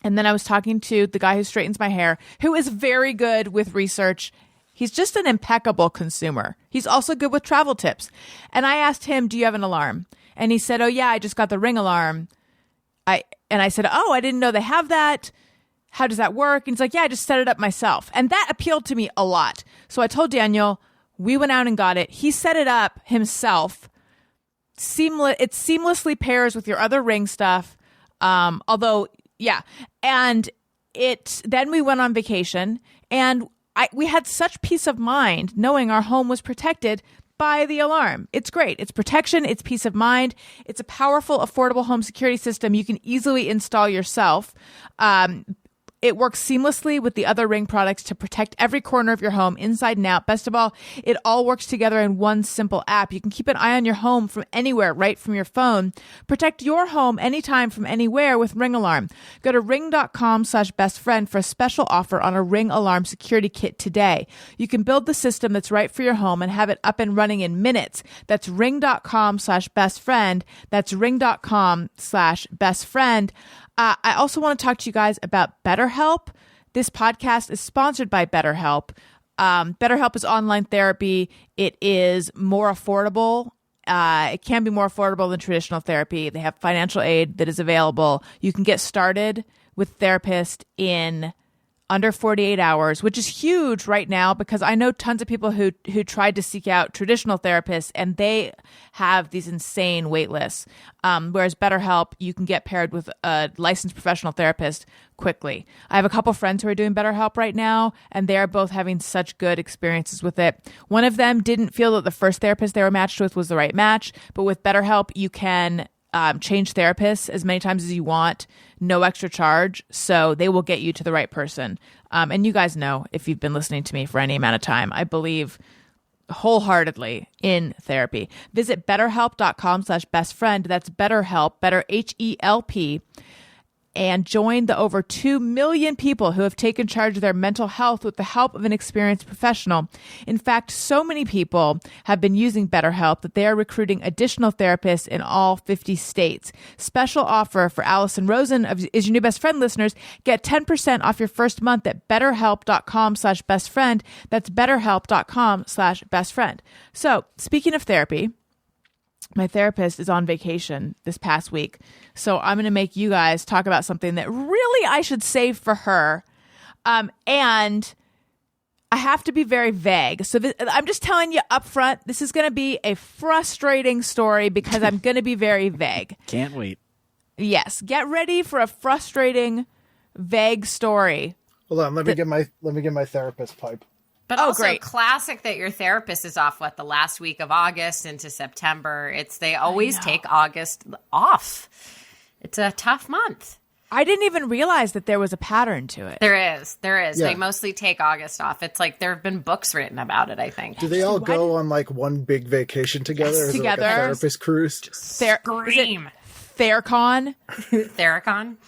And then I was talking to the guy who straightens my hair, who is very good with research. He's just an impeccable consumer. He's also good with travel tips. And I asked him, do you have an alarm? And he said, oh, yeah, I just got the Ring alarm. And I said, oh, I didn't know they have that. How does that work? And he's like, yeah, I just set it up myself. And that appealed to me a lot. So I told Daniel, we went out and got it. He set it up himself. It seamlessly pairs with your other Ring stuff. Although, yeah. And then we went on vacation and we had such peace of mind knowing our home was protected by the alarm. It's great. It's protection. It's peace of mind. It's a powerful, affordable home security system you can easily install yourself. It works seamlessly with the other Ring products to protect every corner of your home inside and out. Best of all, it all works together in one simple app. You can keep an eye on your home from anywhere, right from your phone. Protect your home anytime from anywhere with Ring Alarm. Go to ring.com/bestfriend for a special offer on a Ring Alarm security kit today. You can build the system that's right for your home and have it up and running in minutes. That's ring.com/bestfriend. That's ring.com/bestfriend. I also want to talk to you guys about BetterHelp. This podcast is sponsored by BetterHelp. BetterHelp is online therapy. It is more affordable. It can be more affordable than traditional therapy. They have financial aid that is available. You can get started with therapist in under 48 hours, which is huge right now because I know tons of people who tried to seek out traditional therapists and they have these insane wait lists. Whereas BetterHelp, you can get paired with a licensed professional therapist quickly. I have a couple friends who are doing BetterHelp right now, and they're both having such good experiences with it. One of them didn't feel that the first therapist they were matched with was the right match, but with BetterHelp, you can change therapists as many times as you want, no extra charge. So they will get you to the right person. And you guys know, if you've been listening to me for any amount of time, I believe wholeheartedly in therapy. Visit betterhelp.com/bestfriend. That's BetterHelp, better HELP. And join the over 2 million people who have taken charge of their mental health with the help of an experienced professional. In fact, so many people have been using BetterHelp that they are recruiting additional therapists in all 50 states. Special offer for Allison Rosen is Your New Best Friend listeners. Get 10% off your first month at betterhelp.com/bestfriend. That's betterhelp.com/bestfriend. So speaking of therapy, my therapist is on vacation this past week, so I'm going to make you guys talk about something that really I should save for her, and I have to be very vague. So I'm just telling you up front, this is going to be a frustrating story because I'm going to be very vague. Can't wait. Yes, get ready for a frustrating, vague story. Hold on, let me get my therapist pipe. But also great. Classic that your therapist is off, the last week of August into September. They always take August off. It's a tough month. I didn't even realize that there was a pattern to it. There is. Yeah. They mostly take August off. It's like there have been books written about it, I think. Do they all go on like one big vacation together? Yes, Is together. It like a therapist cruise? Scream. Theracon? Theracon?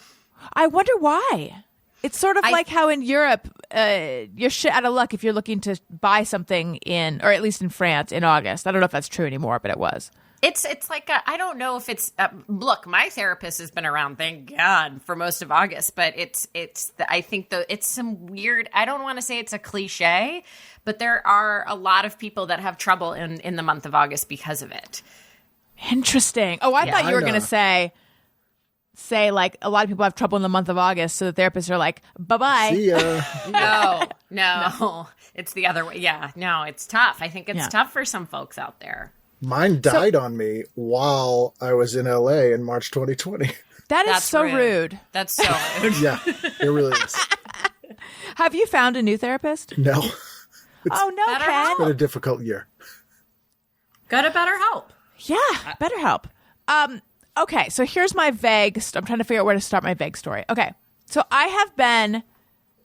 I wonder why. It's sort of like how in Europe, you're shit out of luck if you're looking to buy something or at least in France, in August. I don't know if that's true anymore, but it was. It's like, I don't know if it's, look, my therapist has been around, thank God, for most of August, but I think it's some weird, I don't want to say it's a cliche, but there are a lot of people that have trouble in the month of August because of it. Interesting. Oh, I thought you were going to say like a lot of people have trouble in the month of August, so the therapists are like, bye-bye. See ya. No. It's the other way. Yeah, no, it's tough. I think it's tough for some folks out there. Mine died on me while I was in LA in March 2020. That is That's so rude. rude. That's so rude. Yeah, it really is. Have you found a new therapist? No, Oh, no, Better Ken. it's been a difficult year. Go to BetterHelp. Yeah, BetterHelp. Okay, so here's my vague. I'm trying to figure out where to start my vague story. Okay, so I have been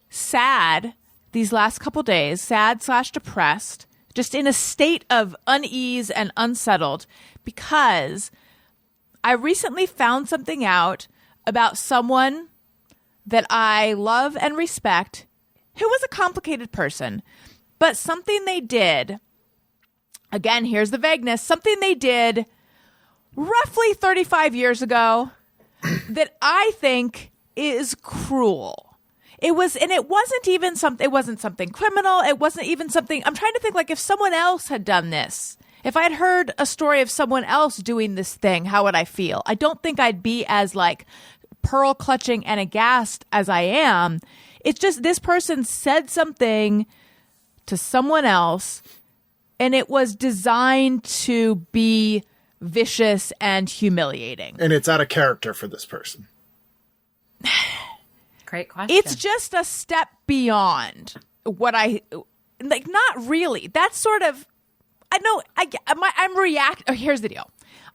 sad these last couple days, sad/depressed, just in a state of unease and unsettled because I recently found something out about someone that I love and respect, who was a complicated person, but something they did. Again, here's the vagueness. Something they did roughly 35 years ago that I think is cruel. It wasn't something criminal. It wasn't even something, I'm trying to think like if someone else had done this, if I had heard a story of someone else doing this thing, how would I feel? I don't think I'd be as like pearl clutching and aghast as I am. It's just this person said something to someone else and it was designed to be vicious and humiliating. And it's out of character for this person. Great question. It's just a step beyond what I like. Not really. That's sort of. I know. I'm react. Oh, here's the deal.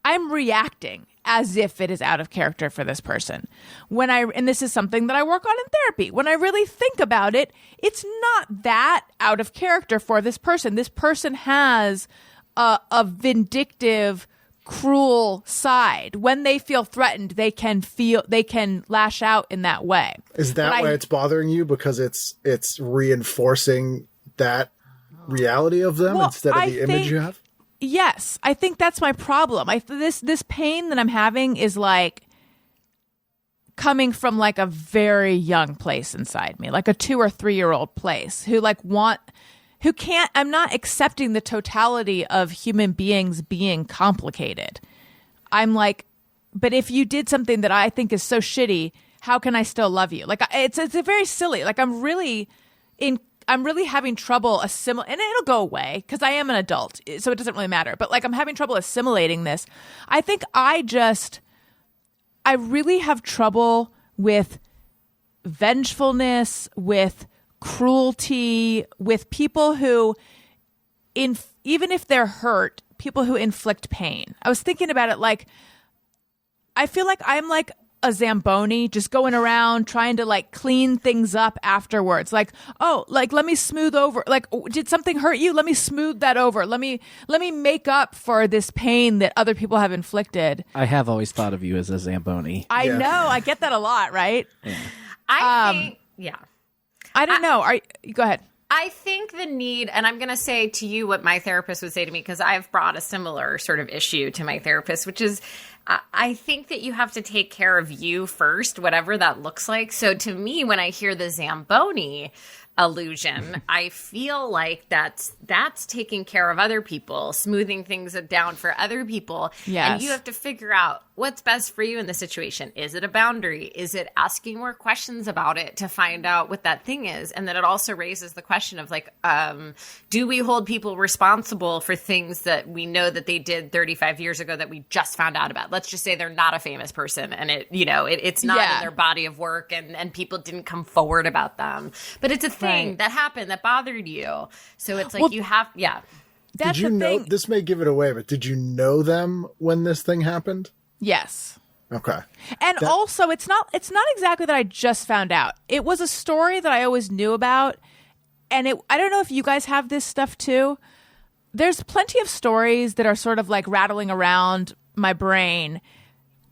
I'm reacting as if it is out of character for this person. And this is something that I work on in therapy. When I really think about it, it's not that out of character for this person. This person has a vindictive, cruel side. When they feel threatened, they can lash out in that way. Is that why it's bothering you? Because it's reinforcing that reality of them instead of the image you have? Yes, I think that's my problem. This pain that I'm having is like coming from like a very young place inside me, like a 2 or 3 year old place I'm not accepting the totality of human beings being complicated. I'm like, but if you did something that I think is so shitty, how can I still love you? Like it's a very silly, like I'm really having trouble assimilating, and it'll go away because I am an adult, so it doesn't really matter. But like I'm having trouble assimilating this. I think I really have trouble with vengefulness, with cruelty, with people who, even if they're hurt, people who inflict pain. I was thinking about it like, I feel like I'm like a Zamboni just going around trying to like clean things up afterwards. Like, oh, like let me smooth over. Like, did something hurt you? Let me smooth that over. Let me make up for this pain that other people have inflicted. I have always thought of you as a Zamboni. I know. I get that a lot, right? Yeah. I think, yeah. I don't know. Go ahead. I think the need, and I'm going to say to you what my therapist would say to me, because I've brought a similar sort of issue to my therapist, which is I think that you have to take care of you first, whatever that looks like. So to me, when I hear the Zamboni illusion, I feel like that's taking care of other people, smoothing things down for other people. Yes. And you have to figure out what's best for you in the situation. Is it a boundary? Is it asking more questions about it to find out what that thing is? And then it also raises the question of like, do we hold people responsible for things that we know that they did 35 years ago that we just found out about? Let's just say they're not a famous person and it's not in their body of work and people didn't come forward about them. But it's a thing that happened that bothered you. So it's like That's did you the know, thing. this may give it away, but did you know them when this thing happened? Yes. Okay. And also, it's not exactly that I just found out. It was a story that I always knew about, and I don't know if you guys have this stuff too. There's plenty of stories that are sort of like rattling around my brain,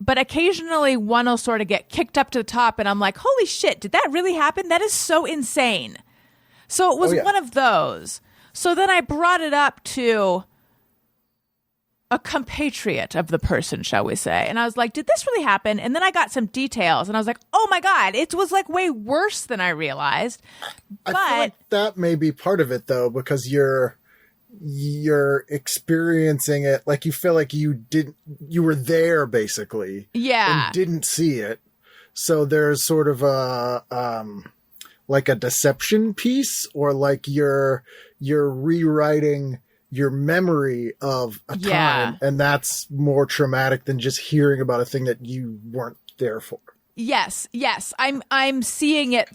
but occasionally one will sort of get kicked up to the top, and I'm like, holy shit, did that really happen? That is so insane. So it was one of those. So then I brought it up to a compatriot of the person, shall we say. And I was like, did this really happen? And then I got some details and I was like, oh my God, it was like way worse than I realized. I feel like that may be part of it though, because you're experiencing it like you feel like you were there basically. Yeah. And didn't see it. So there's sort of a like a deception piece, or like you're rewriting your memory of a time, and that's more traumatic than just hearing about a thing that you weren't there for. Yes. I'm seeing it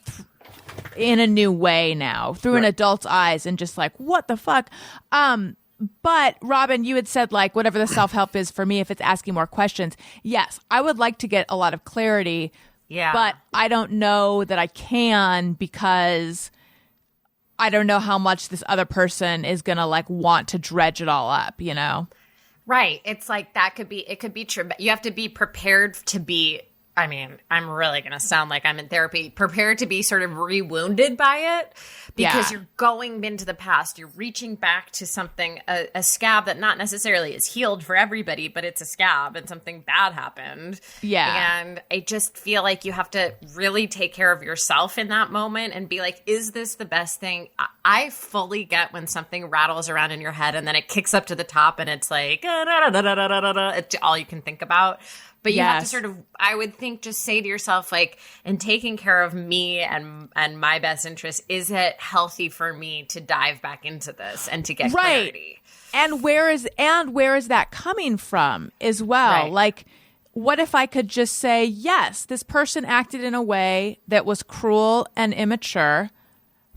in a new way now through an adult's eyes and just like, what the fuck? But Robin, you had said like whatever the self-help is for me, if it's asking more questions. Yes, I would like to get a lot of clarity. Yeah. But I don't know that I can because I don't know how much this other person is going to like want to dredge it all up, you know? Right. It's like it could be true, but you have to be prepared to be, I mean, I'm really going to sound like I'm in therapy, prepared to be sort of re-wounded by it because you're going into the past. You're reaching back to something, a scab that not necessarily is healed for everybody, but it's a scab and something bad happened. Yeah. And I just feel like you have to really take care of yourself in that moment and be like, is this the best thing? I fully get when something rattles around in your head and then it kicks up to the top and it's like, it's all you can think about. But you have to sort of, I would think, just say to yourself, like, in taking care of me and my best interest, is it healthy for me to dive back into this and to get clarity? And where is that coming from as well? Right. Like, what if I could just say, yes, this person acted in a way that was cruel and immature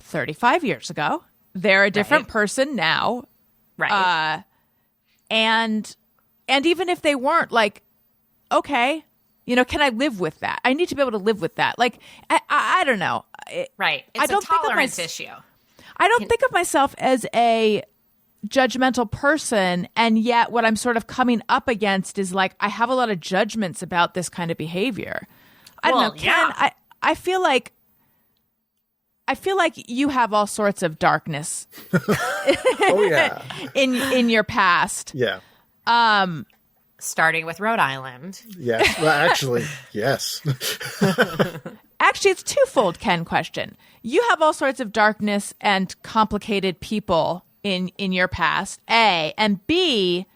35 years ago. They're a different person now. Right. And even if they weren't, like, okay, you know, can I live with that? I need to be able to live with that. Like, I don't know. Right. It's a tolerance issue. I don't think of myself as a judgmental person, and yet what I'm sort of coming up against is like, I have a lot of judgments about this kind of behavior. I don't know, Ken, I feel like you have all sorts of darkness in your past. Yeah. Starting with Rhode Island. Yes. Well, actually, yes. Actually, it's twofold, Ken, question. You have all sorts of darkness and complicated people in your past, A. And B,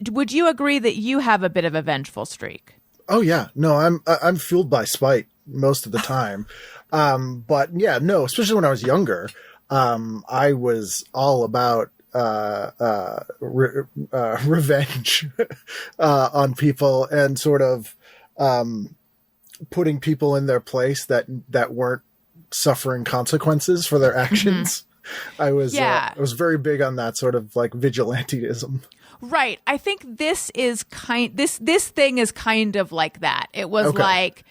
would you agree that you have a bit of a vengeful streak? Oh, yeah. No, I'm fueled by spite most of the time. But yeah, no, especially when I was younger, I was all about revenge on people and sort of putting people in their place that weren't suffering consequences for their actions. I was very big on that sort of like vigilantism. Right. I think this is this thing is kind of like that. It was like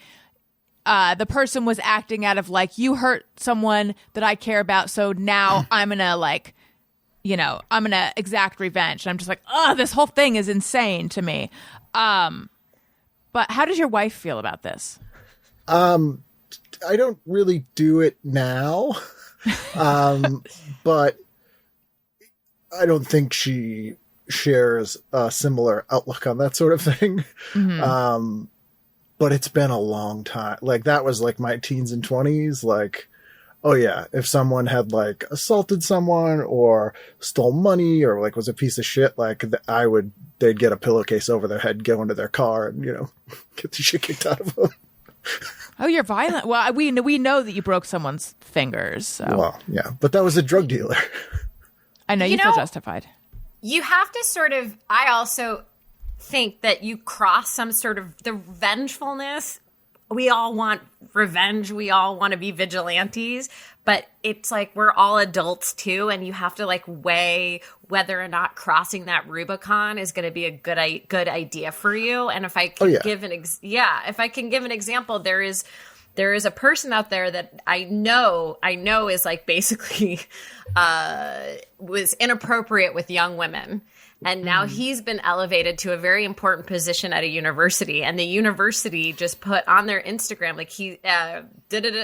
the person was acting out of like, you hurt someone that I care about, so now I'm gonna like, you know, I'm going to exact revenge. And I'm just like, oh, this whole thing is insane to me. But how does your wife feel about this? I don't really do it now. But I don't think she shares a similar outlook on that sort of thing. Mm-hmm. But it's been a long time. Like that was like my teens and 20s. Like, oh yeah, if someone had like assaulted someone or stole money or like was a piece of shit, like they'd get a pillowcase over their head, go into their car and, you know, get the shit kicked out of them. Oh, you're violent. Well, we know that you broke someone's fingers. So. Well, yeah, but that was a drug dealer. I know you feel justified. You have to sort of, I also think that you cross some sort of the vengefulness. We all want revenge. We all want to be vigilantes, but it's like we're all adults too, and you have to like weigh whether or not crossing that Rubicon is going to be a good idea for you. And if I can give if I can give an example, there is a person out there that I know is like basically was inappropriate with young women. And now he's been elevated to a very important position at a university. And the university just put on their Instagram, like he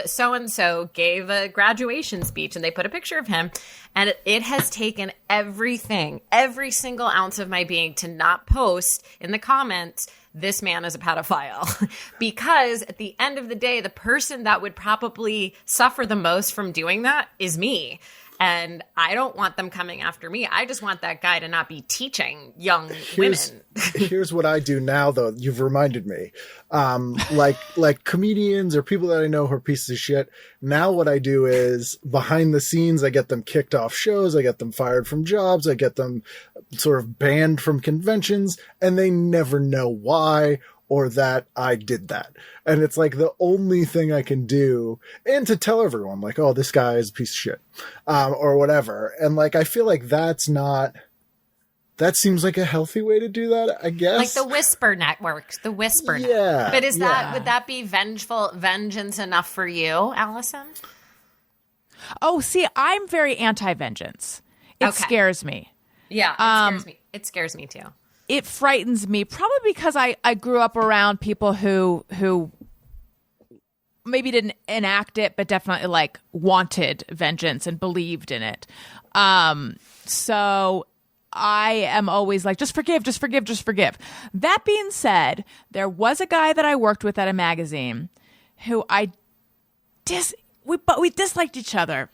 so-and-so gave a graduation speech, and they put a picture of him. And it has taken every single ounce of my being to not post in the comments, this man is a pedophile. Because at the end of the day, the person that would probably suffer the most from doing that is me. And I don't want them coming after me. I just want that guy to not be teaching young women. Here's what I do now, though. You've reminded me. Like comedians or people that I know who are pieces of shit. Now what I do is behind the scenes, I get them kicked off shows. I get them fired from jobs. I get them sort of banned from conventions. And they never know why or that I did that. And it's like the only thing I can do, and to tell everyone like, oh, this guy is a piece of shit, or whatever. And like, I feel like that seems like a healthy way to do that, I guess. Like the whisper networks, the whisper. Yeah. But would that be vengeance enough for you, Allison? Oh, see, I'm very anti-vengeance. It scares me. Yeah, it scares me too. It frightens me, probably because I grew up around people who maybe didn't enact it, but definitely like wanted vengeance and believed in it. So I am always like, just forgive, just forgive, just forgive. That being said, there was a guy that I worked with at a magazine who we disliked each other,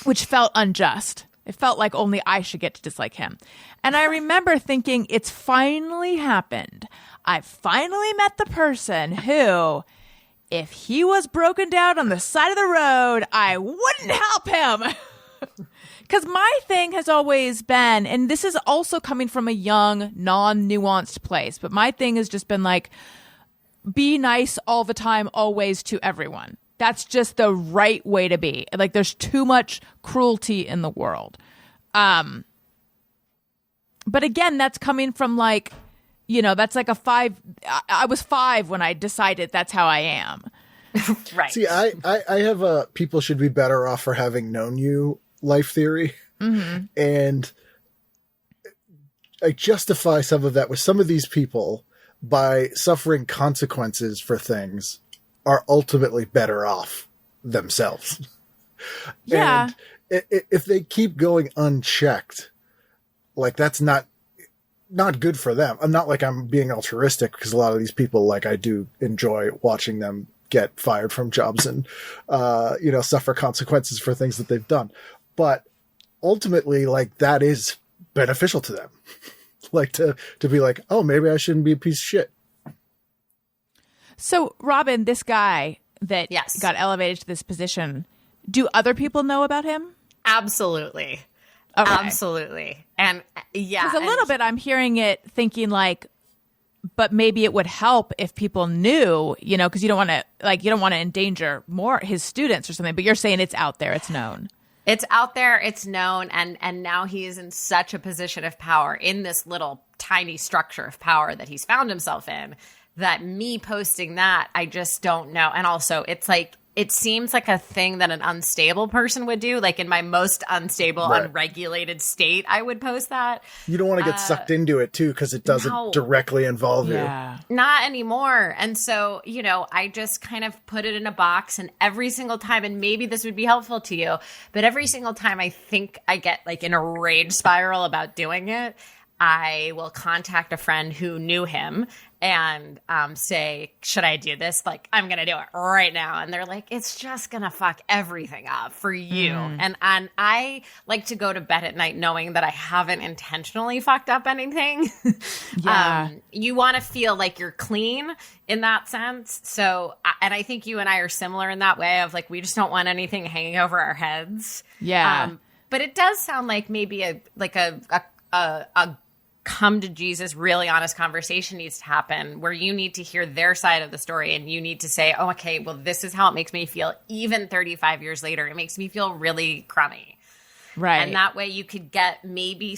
which felt unjust. It felt like only I should get to dislike him. And I remember thinking, it's finally happened. I finally met the person who, if he was broken down on the side of the road, I wouldn't help him. Because my thing has always been, and this is also coming from a young, non-nuanced place, but my thing has just been like, be nice all the time, always to everyone. That's just the right way to be. Like, there's too much cruelty in the world. But again, that's coming from like, that's like I was 5 when I decided that's how I am. Right. See, I have a people should be better off for having known you life theory. Mm-hmm. And I justify some of that with some of these people by suffering consequences for things are ultimately better off themselves. Yeah. And if they keep going unchecked, like that's not good for them. I'm not like I'm being altruistic, because a lot of these people, like, I do enjoy watching them get fired from jobs and, suffer consequences for things that they've done. But ultimately, like, that is beneficial to them. Like to be like, oh, maybe I shouldn't be a piece of shit. So, Robin, this guy that got elevated to this position, do other people know about him? Absolutely. Okay. Absolutely. And yeah. Because a little bit I'm hearing it thinking like, but maybe it would help if people knew, because you don't want to endanger more his students or something. But you're saying it's out there, it's known. It's out there, it's known, and now he is in such a position of power in this little tiny structure of power that he's found himself in, that me posting that, I just don't know. And also, it's like, it seems like a thing that an unstable person would do. Like in my most unstable, unregulated state, I would post that. You don't want to get sucked into it too, because it doesn't directly involve you. Not anymore. And so, I just kind of put it in a box, and every single time, and maybe this would be helpful to you, but every single time I think I get like in a rage spiral about doing it, I will contact a friend who knew him and say, should I do this? Like, I'm going to do it right now. And they're like, it's just going to fuck everything up for you. And I like to go to bed at night knowing that I haven't intentionally fucked up anything. You want to feel like you're clean in that sense. So, and I think you and I are similar in that way of like, we just don't want anything hanging over our heads. Yeah. But it does sound like maybe a come to Jesus, really honest conversation needs to happen, where you need to hear their side of the story, and you need to say, oh, okay, well, this is how it makes me feel. Even 35 years later, it makes me feel really crummy. Right. And that way you could get maybe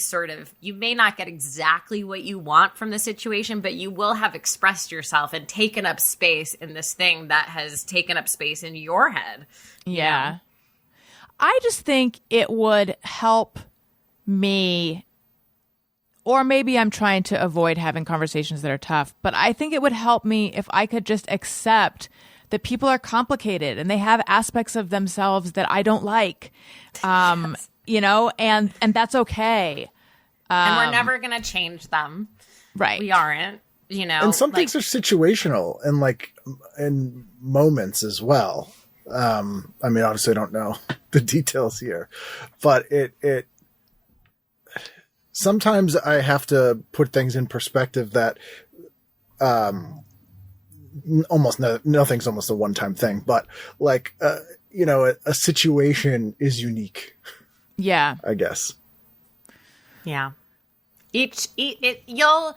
you may not get exactly what you want from the situation, but you will have expressed yourself and taken up space in this thing that has taken up space in your head. Yeah. I just think it would help me, or maybe I'm trying to avoid having conversations that are tough, but I think it would help me if I could just accept that people are complicated and they have aspects of themselves that I don't like, and that's okay. And we're never going to change them. Right. We aren't, And some things are situational and like in moments as well. I mean, obviously I don't know the details here, but it sometimes I have to put things in perspective that, nothing's almost a one-time thing, but like, a situation is unique. Yeah. I guess. Yeah. You'll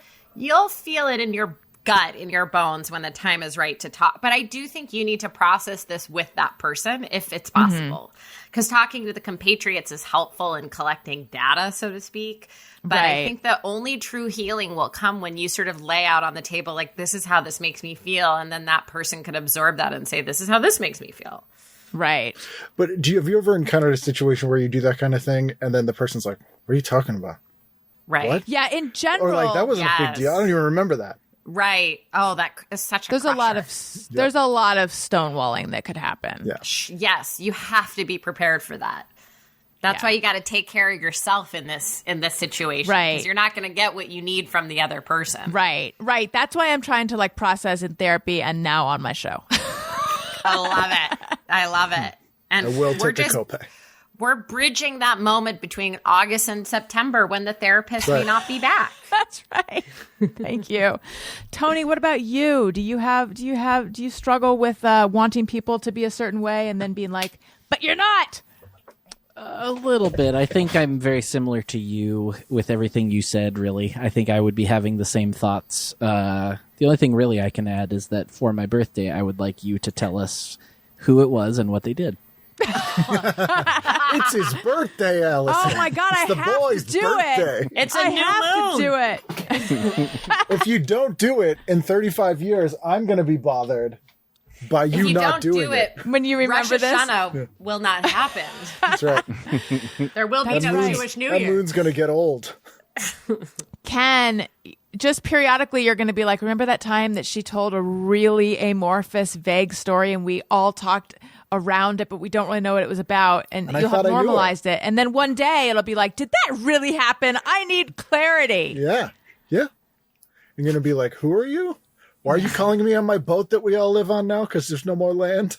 feel it in your gut in your bones when the time is right to talk. But I do think you need to process this with that person if it's possible. Because talking to the compatriots is helpful in collecting data, so to speak. But I think the only true healing will come when you sort of lay out on the table, like, this is how this makes me feel. And then that person could absorb that and say, this is how this makes me feel. Right. But have you ever encountered a situation where you do that kind of thing and then the person's like, what are you talking about? Right. What? Yeah, in general. Or like, that wasn't a big deal. I don't even remember that. Right. Oh, that is such a There's crusher. there's a lot of stonewalling that could happen. Yeah. Yes, you have to be prepared for that. That's why you got to take care of yourself in this situation. Right. Because you're not going to get what you need from the other person. Right. That's why I'm trying to like process in therapy and now on my show. I love it. And I will take the copay. We're bridging that moment between August and September when the therapist may not be back. That's right. Thank you. Tony, what about you? Do you struggle with wanting people to be a certain way and then being like, but you're not? A little bit. I think I'm very similar to you with everything you said, really. I think I would be having the same thoughts. The only thing really I can add is that for my birthday, I would like you to tell us who it was and what they did. It's his birthday, Allison. Oh my God, it's I the have boy's to do birthday. it. It's a I new have moon. to do it. If you don't do it in 35 years, I'm going to be bothered by If you you not don't doing do it, When you remember Rosh this, Hashanah will not happen. That's right. There will be That's no right. Jewish New That Year. moon's going to get old. Ken, just periodically you're going to be like, remember that time that she told a really amorphous, vague story and we all talked around it, but we don't really know what it was about, and I you'll have thought I knew normalized it. And then one day it'll be like, did that really happen? I need clarity. Yeah. Yeah. You're going to be like, who are you? Why are you calling me on my boat that we all live on now? Because there's no more land.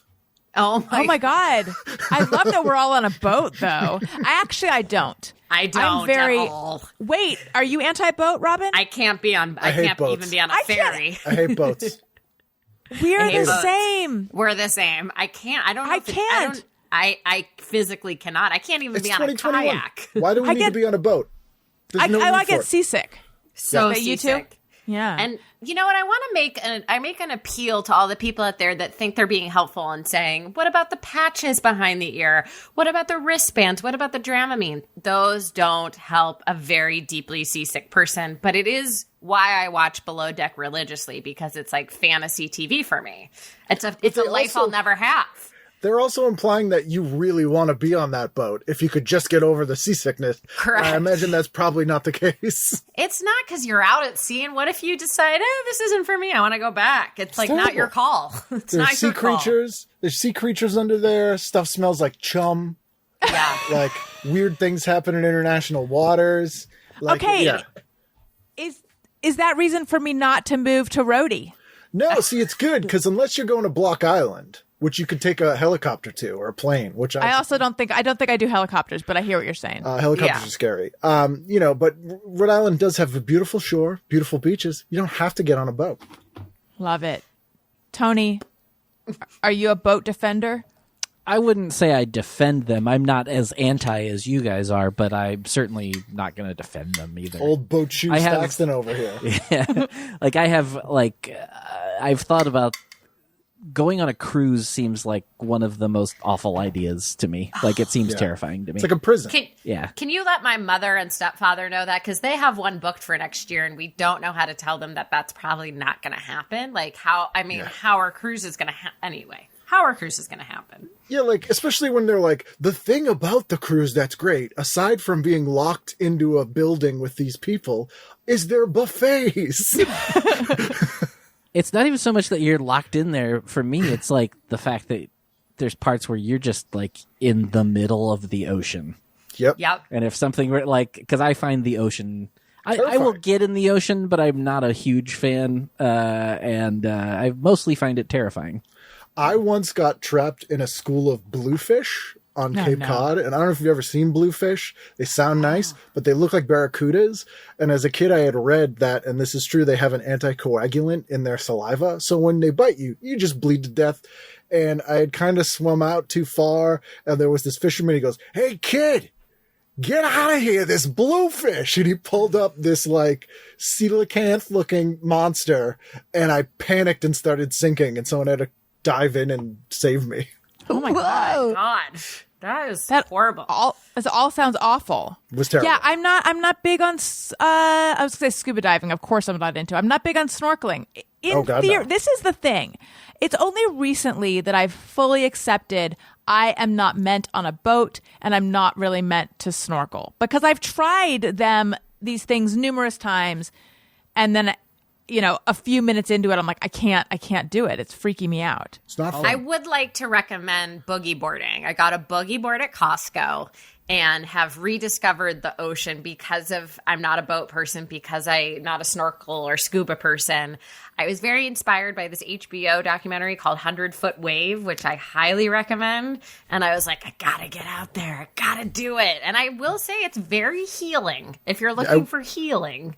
Oh my God. I love that we're all on a boat, though. I don't. I don't I'm very. at all. Wait, are you anti-boat, Robin? I can't be on. I hate can't boats. even be on a I can't- ferry. I hate boats. We're I hate the boats. same. We're the same. I can't. I don't know. I if it- can't. I physically cannot. I can't even It's be on a 2021. kayak. Why do we I need get- to be on a boat? There's no need I for get it. seasick. So Yeah, you too? seasick. Yeah. And you know what? I want to make an appeal to all the people out there that think they're being helpful and saying, what about the patches behind the ear? What about the wristbands? What about the Dramamine? Those don't help a very deeply seasick person, but it is why I watch Below Deck religiously, because it's like fantasy TV for me. It's a life I'll never have. They're also implying that you really want to be on that boat if you could just get over the seasickness. Correct. I imagine that's probably not the case. It's not because you're out at sea, and what if you decide, this isn't for me, I want to go back? It's like not your call. It's There's not sea your call. creatures. There's sea creatures under there. Stuff smells like chum. Yeah. Like weird things happen in international waters. Like, Okay. Yeah. Is that reason for me not to move to Rhode? No, see, it's good because unless you're going to Block Island, which you could take a helicopter to or a plane, which I also don't think I do helicopters, but I hear what you're saying. helicopters Yeah. are scary. But Rhode Island does have a beautiful shore, beautiful beaches. You don't have to get on a boat. Love it. Tony, are you a boat defender? I wouldn't say I defend them. I'm not as anti as you guys are, but I'm certainly not going to defend them either. Old boat shoe I have- Staxton over here. Yeah. I've thought about going on a cruise. Seems like one of the most awful ideas to me. Like it seems terrifying to me. It's like a prison. Can you let my mother and stepfather know that? Because they have one booked for next year, and we don't know how to tell them that that's probably not going to happen. Like how our cruise is going to anyway. How our cruise is going to happen. Yeah, like, especially when they're like, the thing about the cruise that's great, aside from being locked into a building with these people, is their buffets. It's not even so much that you're locked in there. For me, it's like the fact that there's parts where you're just like in the middle of the ocean. Yep. And if something were like, because I find the ocean, I will Terrifying. get in the ocean, but I'm not a huge fan. And I mostly find it terrifying. I once got trapped in a school of bluefish on Cape Cod, and I don't know if you've ever seen bluefish. They sound nice, but they look like barracudas. And as a kid, I had read that, and this is true, they have an anticoagulant in their saliva. So when they bite you, you just bleed to death. And I had kind of swum out too far, and there was this fisherman. He goes, "Hey, kid, get out of here, this bluefish. And he pulled up this like coelacanth looking monster, and I panicked and started sinking, and someone had to dive in and save me. Oh my God. God, that is horrible. It all sounds awful. It was terrible. Yeah, I'm not big on. I was going to say scuba diving. Of course, I'm not into. I'm not big on snorkeling. In theory, no. this is the thing. It's only recently that I've fully accepted I am not meant on a boat and I'm not really meant to snorkel, because I've tried these things numerous times, and then a few minutes into it, I'm like, I can't do it. It's freaking me out. It's not fun. I would like to recommend boogie boarding. I got a boogie board at Costco and have rediscovered the ocean because I'm not a boat person, because I'm not a snorkel or scuba person. I was very inspired by this HBO documentary called 100-Foot Wave, which I highly recommend. And I was like, I gotta get out there. I gotta do it. And I will say it's very healing. If you're looking for healing,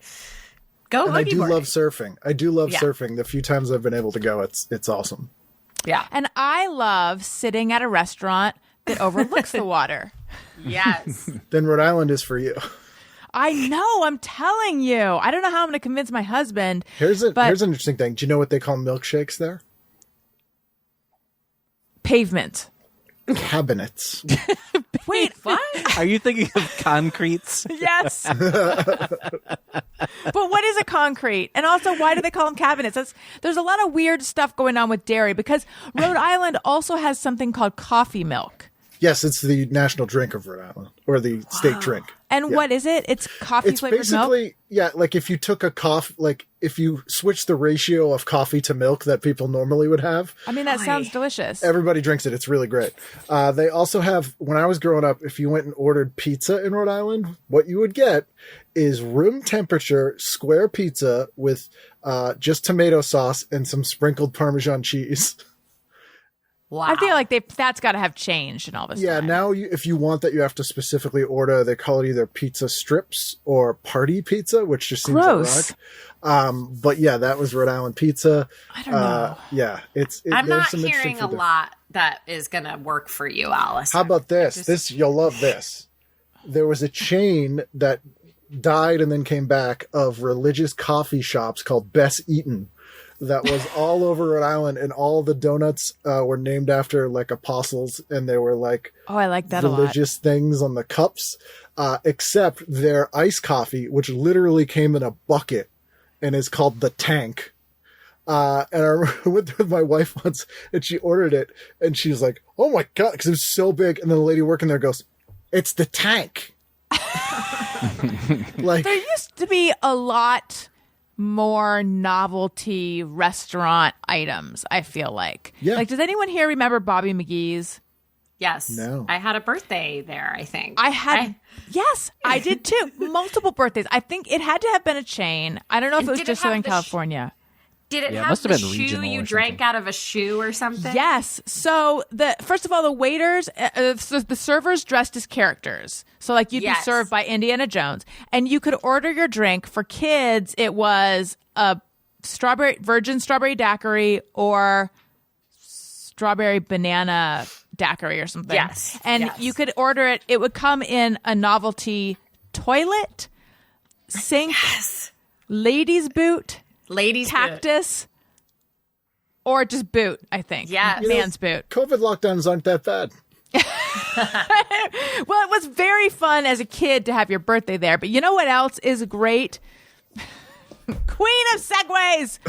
go boogie And I do boarding. love surfing. I do love surfing. The few times I've been able to go, it's awesome. Yeah. And I love sitting at a restaurant that overlooks the water. Yes. Then Rhode Island is for you. I know. I'm telling you. I don't know how I'm going to convince my husband. Here's an interesting thing. Do you know what they call milkshakes there? Pavement. Cabinets. Wait, what? Are you thinking of concretes? Yes. But what is a concrete? And also, why do they call them cabinets? There's a lot of weird stuff going on with dairy, because Rhode Island also has something called coffee milk. Yes, it's the national drink of Rhode Island, or the state drink. And what is it? It's coffee It's flavored milk? basically, like if you took if you switch the ratio of coffee to milk that people normally would have, I mean, that sounds delicious. everybody drinks it. It's really great. They also have, when I was growing up, if you went and ordered pizza in Rhode Island, what you would get is room temperature square pizza with just tomato sauce and some sprinkled Parmesan cheese. Wow. I feel like that's got to have changed in all this Yeah, time. now if you want that, you have to specifically order. They call it either pizza strips or party pizza, which just seems Gross. ironic. But yeah, that was Rhode Island pizza. I don't know. Yeah, I'm there's not some interesting hearing a food there. lot that is going to work for you, Alice. How about this? You'll love this. There was a chain that died and then came back of religious coffee shops called Bess Eaton. That was all over Rhode Island, and all the donuts were named after like apostles, and they were like Oh, I like that a lot. religious things on the cups, except their iced coffee, which literally came in a bucket and is called the Tank. And I remember I went there with my wife once, and she ordered it, and she was like, "Oh my God," because it was so big. And then the lady working there goes, "It's the Tank." Like, There used to be a lot more novelty restaurant items, I feel like. Yeah. Like, does anyone here remember Bobby McGee's? Yes. No. I had a birthday there, I think. Yes, I did too. Multiple birthdays. I think it had to have been a chain. I don't know if it was did it just have Southern the California. Did it Yeah, it have must have the been shoe regional you or drank something. out of a shoe or something? Yes. So first of all, the waiters, so the servers dressed as characters. So like you'd be Yes. served by Indiana Jones, and you could order your drink. For kids, it was a virgin strawberry daiquiri or strawberry banana daiquiri or something. Yes. And Yes. you could order it. It would come in a novelty toilet, sink, ladies' boot, Ladies' boot. cactus, or just boot, I think. Yes. Man's boot. COVID lockdowns aren't that bad. Well, it was very fun as a kid to have your birthday there. But you know what else is great? Queen of segues!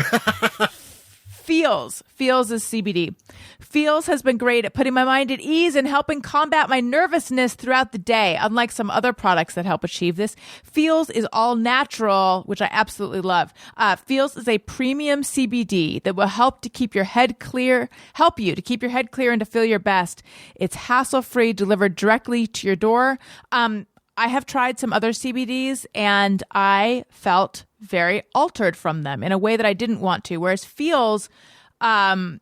Feels. Feels is CBD. Feels has been great at putting my mind at ease and helping combat my nervousness throughout the day. Unlike some other products that help achieve this, Feels is all natural, which I absolutely love. Feels is a premium CBD that will help you to keep your head clear and to feel your best. It's hassle-free, delivered directly to your door. I have tried some other CBDs and I felt very altered from them in a way that I didn't want to. Whereas Feels, no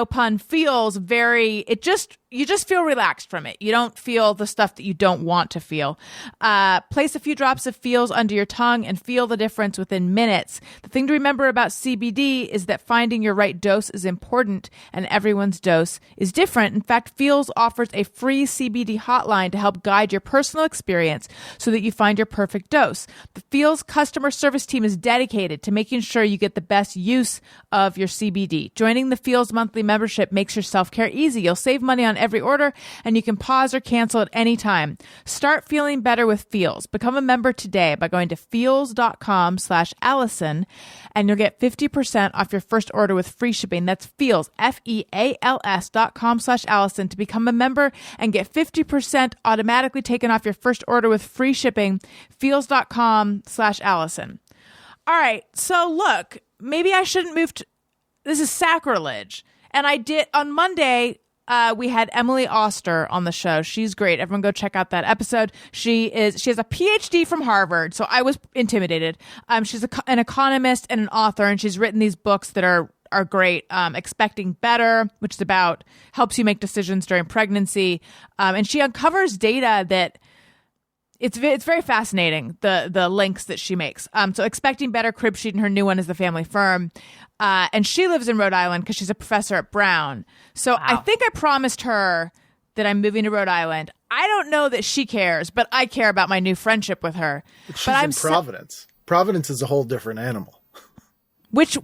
pun, feels very, it just you just feel relaxed from it. You don't feel the stuff that you don't want to feel. Place a few drops of Feels under your tongue and feel the difference within minutes. The thing to remember about CBD is that finding your right dose is important, and everyone's dose is different. In fact, Feels offers a free CBD hotline to help guide your personal experience so that you find your perfect dose. The Feels customer service team is dedicated to making sure you get the best use of your CBD. Joining the Feels monthly membership makes your self-care easy. You'll save money on every order, and you can pause or cancel at any time. Start feeling better with Feels. Become a member today by going to feels.com/Allison, and you'll get 50% off your first order with free shipping. That's Feels, FEALS.com/Allison to become a member and get 50% automatically taken off your first order with free shipping. Feels.com/Allison. All right. So look, maybe I shouldn't move to, this is sacrilege. And I did on Monday. We had Emily Oster on the show. She's great. Everyone go check out that episode. She has a PhD from Harvard, so I was intimidated. She's an economist and an author, and she's written these books that are great. Expecting Better, which is about helps you make decisions during pregnancy, and she uncovers data that it's very fascinating. The links that she makes. So Expecting Better, Crib Sheet, and her new one is The Family Firm. And she lives in Rhode Island because she's a professor at Brown. So I think I promised her that I'm moving to Rhode Island. I don't know that she cares, but I care about my new friendship with her. She's but in Providence. Providence is a whole different animal. Which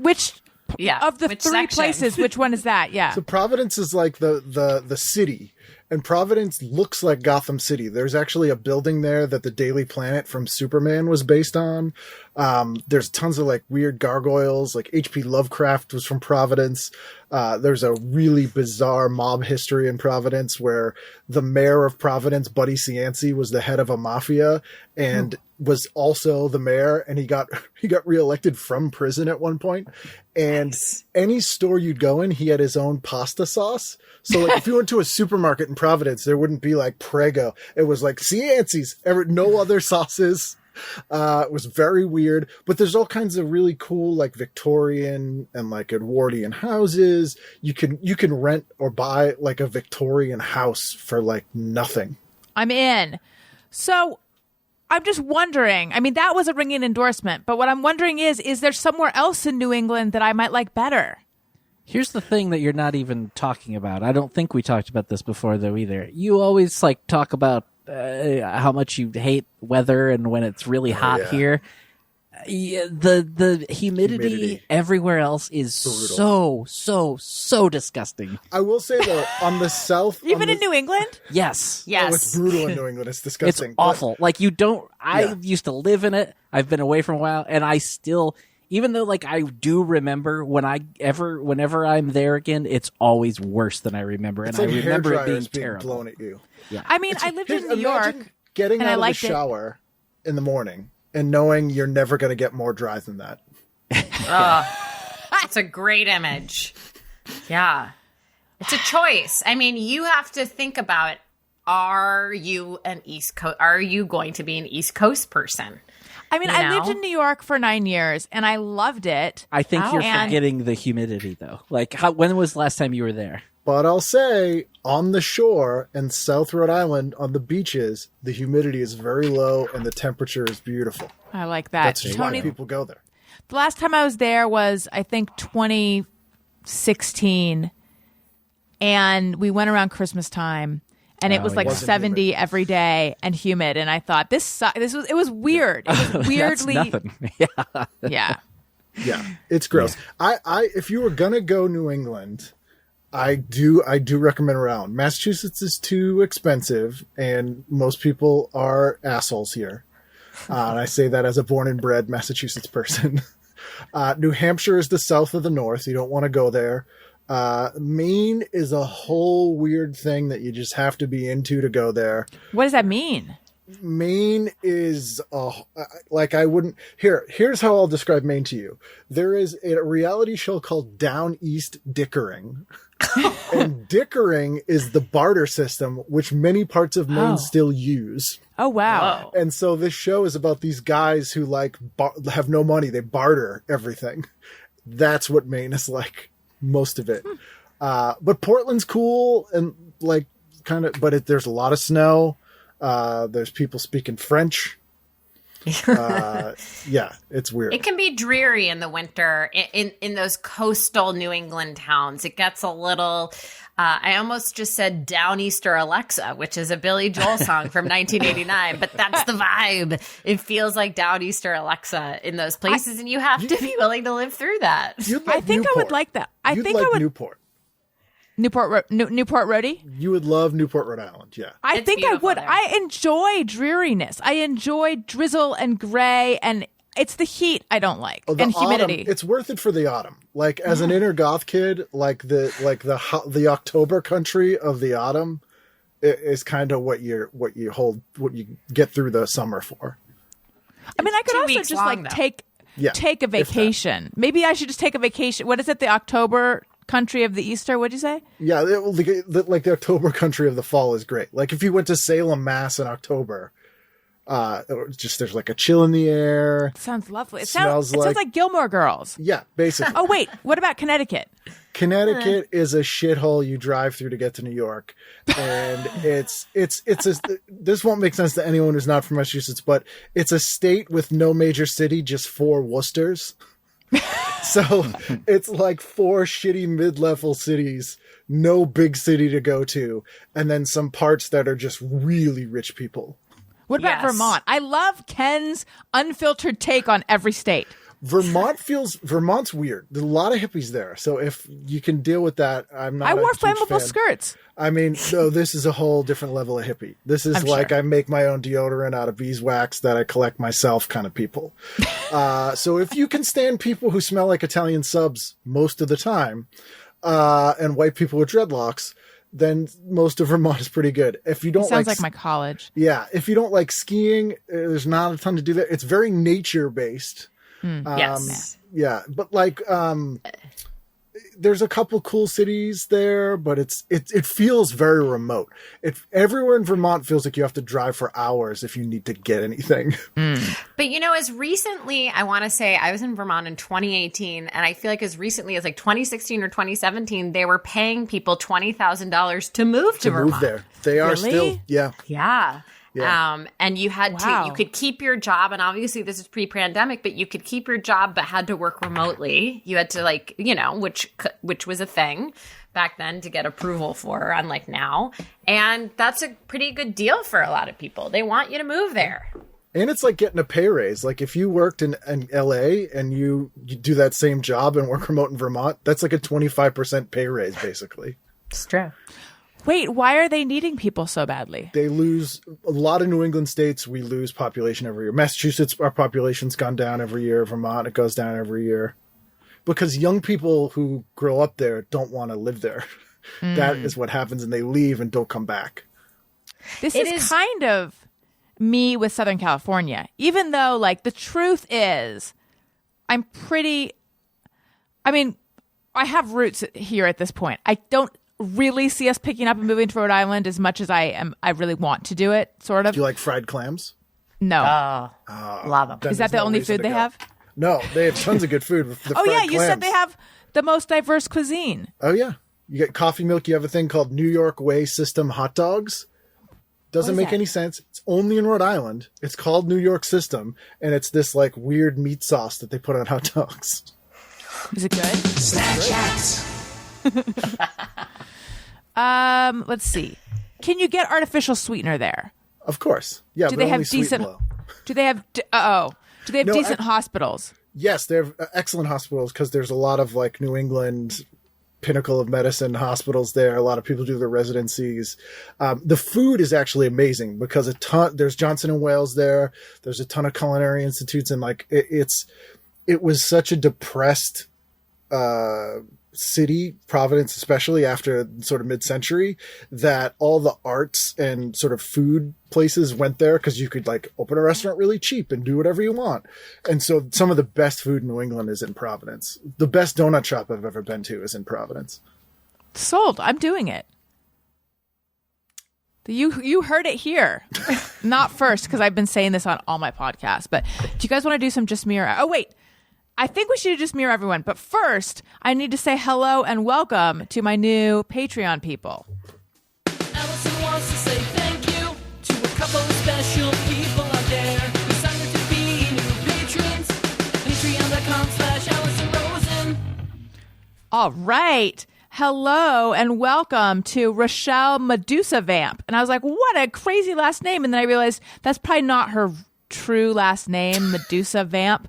Yeah. of the Which three section? places, which one is that? Yeah. So Providence is like the city, and Providence looks like Gotham City. There's actually a building there that the Daily Planet from Superman was based on. There's tons of like weird gargoyles, like H.P. Lovecraft was from Providence. There's a really bizarre mob history in Providence where the mayor of Providence, Buddy Cianci, was the head of a mafia and was also the mayor, and he got reelected from prison at one point. And any store you'd go in, he had his own pasta sauce. So like if you went to a supermarket in Providence, there wouldn't be like Prego. It was like Cianci's, no other sauces. It was very weird, but there's all kinds of really cool, like Victorian and like Edwardian houses. You can rent or buy like a Victorian house for like nothing. I'm in. So I'm just wondering, I mean, that was a ringing endorsement, but what I'm wondering is there somewhere else in New England that I might like better? Here's the thing that you're not even talking about. I don't think we talked about this before, though, either. You always like talk about how much you hate weather and when it's really hot here. The humidity everywhere else is brutal. so disgusting. I will say though, on the south, Even in New England? Yes. Yes. oh, it's brutal in New England. It's It's disgusting. awful. Like you don't. I used to live in it. I've been away for a while, and I still, even though like I do remember whenever I'm there again, it's always worse than I remember, It's and like I remember it being hairdryers being terrible. blown at you. I mean, I lived in New York. Imagine getting and I out of the liked it. shower in the morning and knowing you're never going to get more dry than that. It's a great image. Yeah. It's a choice. I mean, you have to think about, are you going to be an East Coast person? I mean, I lived in New York for 9 years, and I loved it. I think you're And- forgetting the humidity, though. Like, when was the last time you were there? But I'll say, on the shore in South Rhode Island, on the beaches, the humidity is very low and the temperature is beautiful. I like that. That's just Tony, why people go there. the last time I was there was, I think, 2016, and we went around Christmas time, and it was like wasn't 70 humid. every day and humid, and I thought it was weird. It was weirdly, That's nothing. Yeah. yeah. Yeah, it's gross. I if you were gonna go New England, I do recommend around. Massachusetts is too expensive, and most people are assholes here. And I say that as a born and bred Massachusetts person. New Hampshire is the south of the north. You don't want to go there. Maine is a whole weird thing that you just have to be into to go there. What does that mean? Maine is like I wouldn't here's how I'll describe Maine to you. There is a reality show called Down East Dickering. And dickering is the barter system which many parts of Maine still use. Oh, wow. And so this show is about these guys who like have no money, they barter everything. That's what Maine is like, most of it. But Portland's cool, and like there's a lot of snow. There's people speaking French. Yeah, it's weird. It can be dreary in the winter in those coastal New England towns. It gets a little, I almost just said Downeaster Alexa, which is a Billy Joel song from 1989, but that's the vibe. It feels like Downeaster Alexa in those places, and you have to be willing to live through that. I think I would like that. I think I would. Newport. Newport Roadie? You would love Newport, Rhode Island, yeah. I think I would. There. I enjoy dreariness. I enjoy drizzle and gray, and it's the heat I don't like, and humidity. It's worth it for the autumn. Like, as an inner goth kid, the October country of the autumn is kind of what you get through the summer for. I mean, I could also just long, take a vacation. Maybe I should just take a vacation. What is it? The October country of the Easter? What'd you say? Yeah, the October country of the fall is great. Like, if you went to Salem, Mass in October, there's like a chill in the air. It sounds lovely. It sounds like Gilmore Girls. Yeah, basically. Oh wait, what about Connecticut? Connecticut is a shithole you drive through to get to New York, and this won't make sense to anyone who's not from Massachusetts, but it's a state with no major city, just 4 Worcesters. So it's like 4 shitty mid-level cities, no big city to go to, and then some parts that are just really rich people. What about Vermont? I love Ken's unfiltered take on every state. Vermont's weird. There's a lot of hippies there, so if you can deal with that, I'm not. I wore a huge flammable fan. skirts. I mean, no, this is a whole different level of hippie. This is I make my own deodorant out of beeswax that I collect myself kind of people. So if you can stand people who smell like Italian subs most of the time, and white people with dreadlocks, then most of Vermont is pretty good. If you don't sounds like my college. Yeah. If you don't like skiing, there's not a ton to do there. It's very nature based. Yes. Yeah. But there's a couple cool cities there, but it feels very remote. Everywhere in Vermont feels like you have to drive for hours if you need to get anything. But as recently, I want to say I was in Vermont in 2018, and I feel like as recently as 2016 or 2017, they were paying people $20,000 to move to Vermont. Move there. They are still, yeah. Yeah. Yeah. And you had you could keep your job, and obviously this is pre-pandemic, but you could keep your job, but had to work remotely. You had to which was a thing back then to get approval for, unlike now. And that's a pretty good deal for a lot of people. They want you to move there. And it's like getting a pay raise. Like if you worked in LA and you do that same job and work remote in Vermont, that's like a 25% pay raise, basically. It's true. Wait, why are they needing people so badly? They lose a lot of New England states. We lose population every year. Massachusetts, our population's gone down every year. Vermont, it goes down every year because young people who grow up there don't want to live there. That is what happens, and they leave and don't come back. This is kind of me with Southern California, even though the truth is I have roots here at this point. I don't really see us picking up and moving to Rhode Island as much as I really want to do it, sort of. Do you like fried clams? No. Love them. Is that the only food they have? No, they have tons of good food. You said they have the most diverse cuisine. Oh, yeah. You get coffee milk. You have a thing called New York Way System hot dogs. Doesn't make any sense. It's only in Rhode Island. It's called New York System, and it's this weird meat sauce that they put on hot dogs. Is it good? Snapchat. Let's see. Can you get artificial sweetener there? Of course. Yeah. Do they have decent? Do they have? Do they have decent hospitals? Yes, they have excellent hospitals because there's a lot of New England pinnacle of medicine hospitals there. A lot of people do their residencies. The food is actually amazing because there's Johnson & Wales there. There's a ton of culinary institutes, and it was such a depressed city, Providence, especially after sort of mid-century, that all the arts and sort of food places went there because you could open a restaurant really cheap and do whatever you want. And so some of the best food in New England is in Providence. The best donut shop I've ever been to is in Providence. Sold. I'm doing it. You heard it here. Not first, because I've been saying this on all my podcasts, but do you guys want to do some Just Mirror? Oh, wait. I think we should just mirror everyone. But first, I need to say hello and welcome to my new Patreon people. Allison special people out there who signed up to be new patrons. Patreon.com/AllisonRosen. All right. Hello and welcome to Rochelle Medusa Vamp. And I was like, what a crazy last name. And then I realized that's probably not her true last name, Medusa Vamp.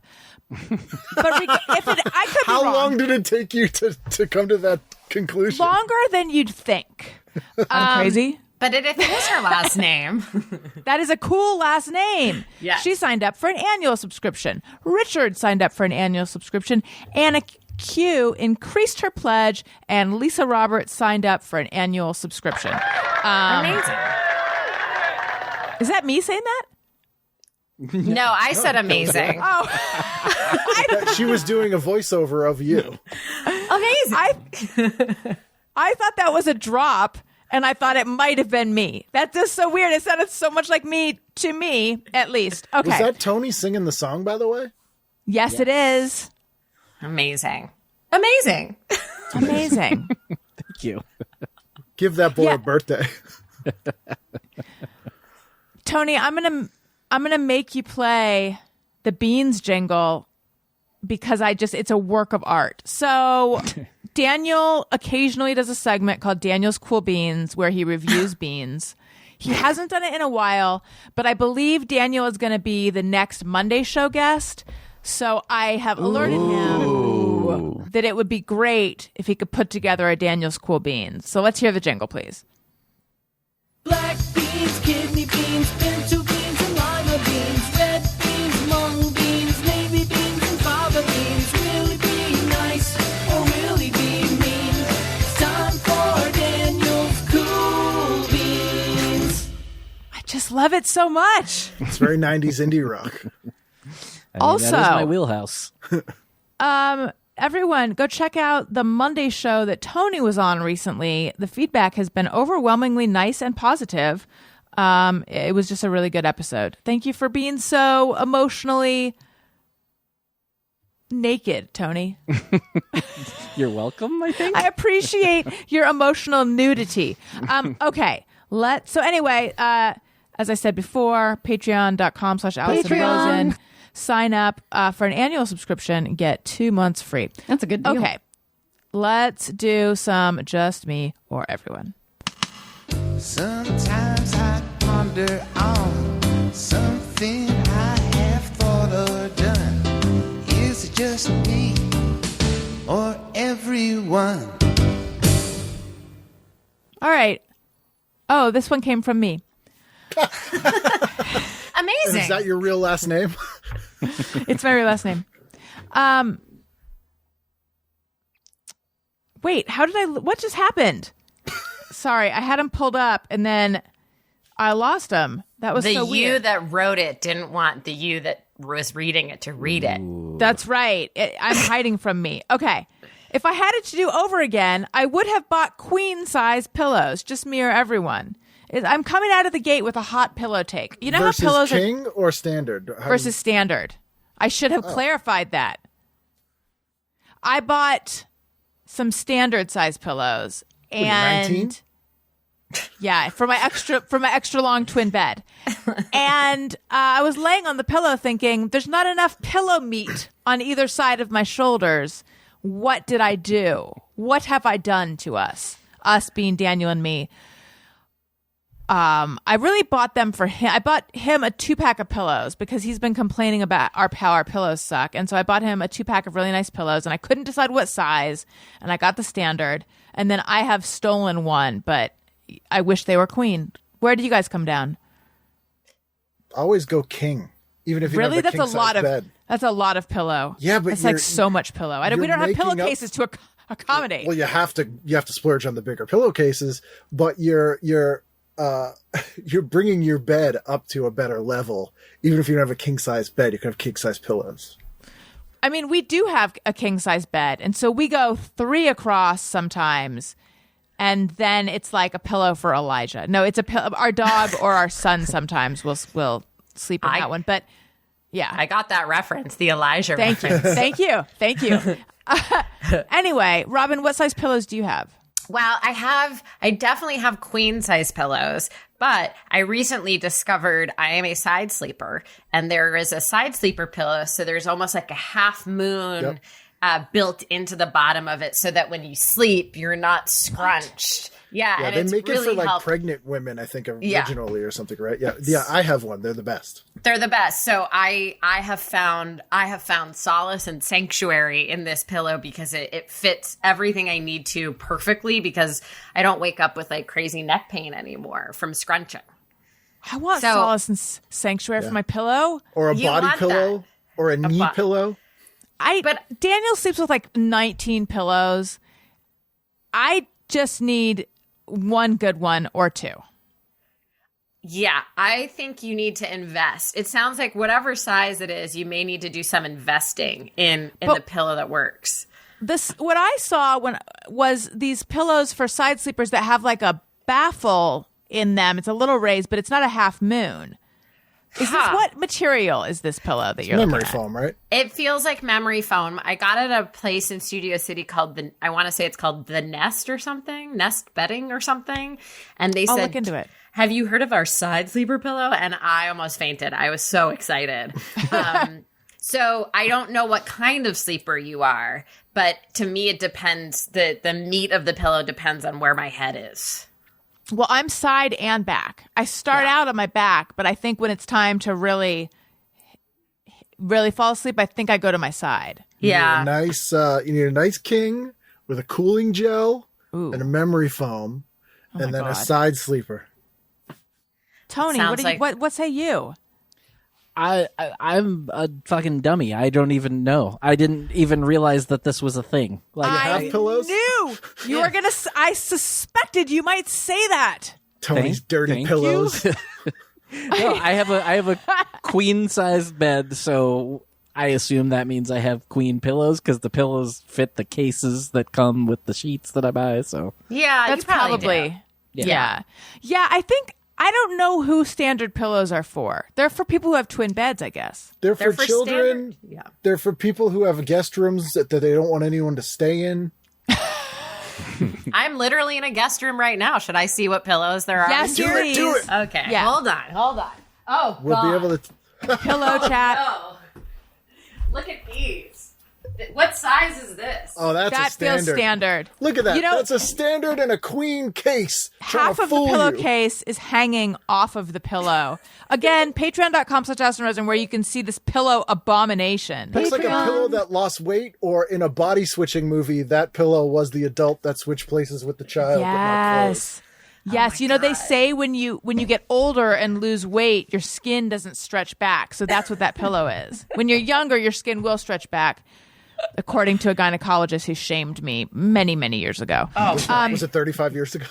But I could be How wrong. long did it take you to come to that conclusion? Longer than you'd think. I'm crazy. But if it is her last name. That is a cool last name. Yes. She signed up for an annual subscription. Richard signed up for an annual subscription. Anna Q increased her pledge, and Lisa Roberts signed up for an annual subscription. Amazing. Is that me saying that? No, I said amazing. Oh, She was doing a voiceover of you. Amazing. I thought that was a drop, and I thought it might have been me. That's just so weird. It sounded so much like me, to me, at least. Okay. Was that Tony singing the song, by the way? Yes, it is. Amazing. Amazing. Amazing. Thank you. Give that boy Yeah. a birthday. Tony, I'm gonna make you play the Beans jingle because it's a work of art. So Daniel occasionally does a segment called Daniel's Cool Beans where he reviews beans. He hasn't done it in a while, but I believe Daniel is going to be the next Monday show guest. So I have alerted him that it would be great if he could put together a Daniel's Cool Beans. So let's hear the jingle, please. Black beans, kidney beans, pinto beans, and lima beans, red beans, mung beans, navy beans, and fava beans. Really be nice or really be mean. It's time for Daniel's Cool Beans. I just love it so much. It's very 90s indie rock. Also, that is my wheelhouse. Everyone, go check out the Monday show that Tony was on recently. The feedback has been overwhelmingly nice and positive. It was just a really good episode. Thank you for being so emotionally naked, Tony. You're welcome, I think. I appreciate your emotional nudity. Okay, so anyway, as I said before, patreon.com/AllisonRosen. Sign up for an annual subscription and get 2 months free. That's a good deal. Okay, let's do some Just Me or Everyone. Sometimes I ponder on something I have thought or done. Is it just me or everyone? All right. Oh, this one came from me. Amazing. Is that your real last name? It's my real last name. Wait, what just happened? Sorry, I had him pulled up and then I lost him. That was the so you weird. that wrote it didn't want the you that was reading it to read it. That's right. I'm hiding from me. Okay. If I had it to do over again, I would have bought queen size pillows. Just me or everyone. I'm coming out of the gate with a hot pillow take. You know Versus how pillows king or standard? are versus standard. I should have clarified that. I bought some standard size pillows and 19? yeah, for my extra long twin bed. And I was laying on the pillow thinking, there's not enough pillow meat on either side of my shoulders. What did I do? What have I done to us? Us being Daniel and me. I really bought them for him. I bought him a 2-pack of pillows because he's been complaining about how our pillows suck. And so I bought him a 2-pack of really nice pillows and I couldn't decide what size. And I got the standard. And then I have stolen one, but I wish they were queen. Where did you guys come down? Always go king, even if you Really? have a That's a king-size lot of bed. that's a lot of pillow. Yeah, but it's like you're- so much pillow. We you're don't have making up- pillowcases to accommodate. Well, you have to splurge on the bigger pillowcases, but you're bringing your bed up to a better level. Even if you don't have a king size bed, you can have king size pillows. I mean, we do have a king size bed, and so we go 3 across sometimes, and then it's like a pillow for Elijah. No, it's our dog or our son sometimes will sleep in that one. But yeah, I got that reference, the Elijah thank you, reference. thank you. Anyway, Robin, what size pillows do you have? Well, I definitely have queen size pillows, but I recently discovered I am a side sleeper, and there is a side sleeper pillow. So there's almost like a half moon built into the bottom of it, so that when you sleep, you're not scrunched. Yeah, and they it's make really it for like helped. pregnant women, I think, originally or something, right? Yeah. I have one. They're the best. They're the best. So I have found solace and sanctuary in this pillow because it fits everything I need to perfectly, because I don't wake up with like crazy neck pain anymore from scrunching. I want solace and sanctuary for my pillow. Or a You body want pillow. that. Or a knee pillow. But Daniel sleeps with like 19 pillows. I just need one good one or two. Yeah, I think you need to invest. It sounds like whatever size it is, you may need to do some investing in the pillow that works. What I saw was these pillows for side sleepers that have like a baffle in them. It's a little raised, but it's not a half moon. What material is this pillow that you're Memory looking at? foam, right? It feels like memory foam. I got it at a place in Studio City called I want to say it's called The Nest or something, Nest Bedding or something. And they I'll said, look into it. have you heard of our side sleeper pillow? And I almost fainted. I was so excited. So I don't know what kind of sleeper you are, but to me it depends. The meat of the pillow depends on where my head is. Well, I'm side and back. I start out on my back, but I think when it's time to really fall asleep, I think I go to my side. Yeah. You need a nice king with a cooling gel and a memory foam, and then a side sleeper. Tony, Sounds what say you? I'm a fucking dummy. I don't even know. I didn't even realize that this was a thing. Like, have pillows? Knew you were gonna. I suspected you might say that. Tony's dirty thank pillows. no, I have a queen sized bed, so I assume that means I have queen pillows because the pillows fit the cases that come with the sheets that I buy. So Yeah, That's you probably probably do. yeah. I think I don't know who standard pillows are for. They're for people who have twin beds, I guess. They're for for children. standard. Yeah. They're for people who have guest rooms that they don't want anyone to stay in. I'm literally in a guest room right now. Should I see what pillows there are? Yes, please. Do it. Okay. Yeah. Hold on. Oh, We'll God. be able to. Pillow chat. Oh, look at these. What size is this? Oh, that's a That standard. feels standard. Look at that. You know, That's a standard and a queen case. Trying half to of the fool you. pillowcase is hanging off of the pillow. Again, patreon.com/AllisonRosen, where you can see this pillow abomination. Looks like a pillow that lost weight, or in a body switching movie, that pillow was the adult that switched places with the child. But not clothes. Yes, they say when you get older and lose weight, your skin doesn't stretch back. So that's what that pillow is. When you're younger, your skin will stretch back, according to a gynecologist who shamed me many, many years ago. Oh, Was it 35 years ago?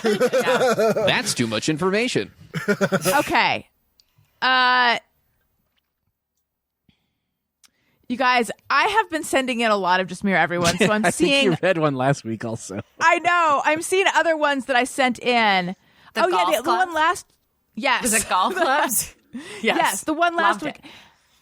That's too much information. Okay. You guys, I have been sending in a lot of Just Mirror Everyone, so I'm I seeing... think you read one last week also. I know. I'm seeing other ones that I sent in. The golf the club? one last... Yes. Was it golf clubs? Yes, the one last Loved week.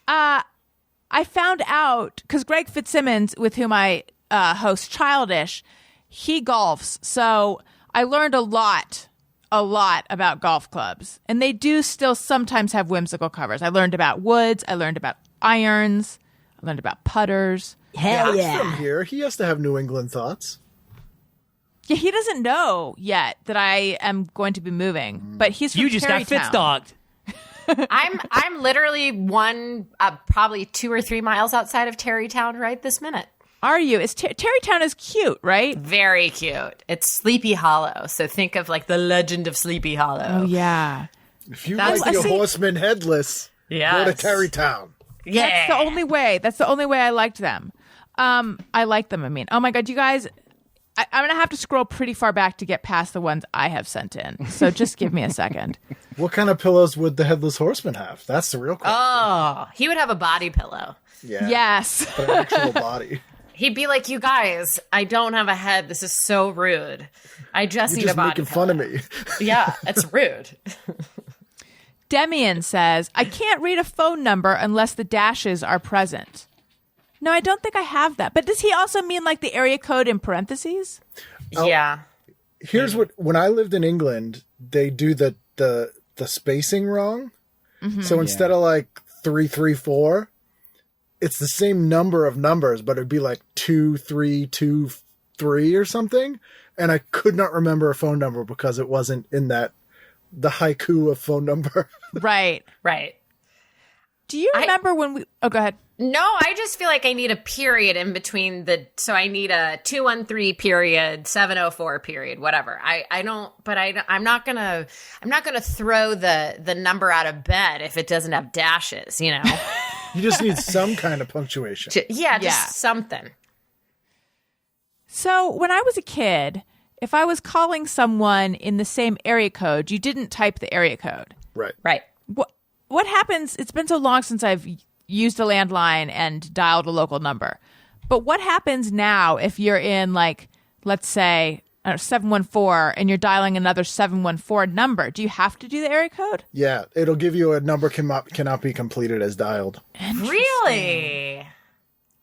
I found out, because Greg Fitzsimmons, with whom I host Childish, he golfs. So I learned a lot about golf clubs. And they do still sometimes have whimsical covers. I learned about woods. I learned about irons. I learned about putters. Hell He's yeah. from here. He has to have New England thoughts. Yeah, he doesn't know yet that I am going to be moving, but he's from You just got Terrytown. Fitz-dogged. I'm literally probably 2 or 3 miles outside of Terrytown right this minute. Are you? Terrytown is cute, right? Very cute. It's Sleepy Hollow. So think of like the legend of Sleepy Hollow. Oh, yeah. If you That's- like your see- Horseman Headless, go to Yes. Terrytown. Yeah. That's the only way. That's the only way I liked them. I like them. I mean, oh my God, you guys, I'm going to have to scroll pretty far back to get past the ones I have sent in. So just give me a second. What kind of pillows would the Headless Horseman have? That's the real question. Oh, he would have a body pillow. Yeah. Yes. An actual body. He'd be like, you guys, I don't have a head. This is so rude. I just You're need just a body making pillow. fun of me. Yeah, it's rude. Demian says, I can't read a phone number unless the dashes are present. No, I don't think I have that. But does he also mean like the area code in parentheses? Yeah. Here's what, when I lived in England, they do the spacing wrong. So instead of like 334, it's the same number of numbers, but it'd be like 2323 or something. And I could not remember a phone number because it wasn't in the haiku of phone number. Right. Right. Do you remember when we... Oh, go ahead. No, I just feel like I need a period in between so I need a 213 period, 704 period, whatever. I'm not gonna throw the number out of bed if it doesn't have dashes, you know? You just need some kind of punctuation. Just something. So when I was a kid, if I was calling someone in the same area code, you didn't type the area code. Right. Right. What happens? It's been so long since I've used a landline and dialed a local number. But what happens now if you're in, like, let's say, 714 and you're dialing another 714 number? Do you have to do the area code? Yeah, it'll give you a number cannot be completed as dialed. Really?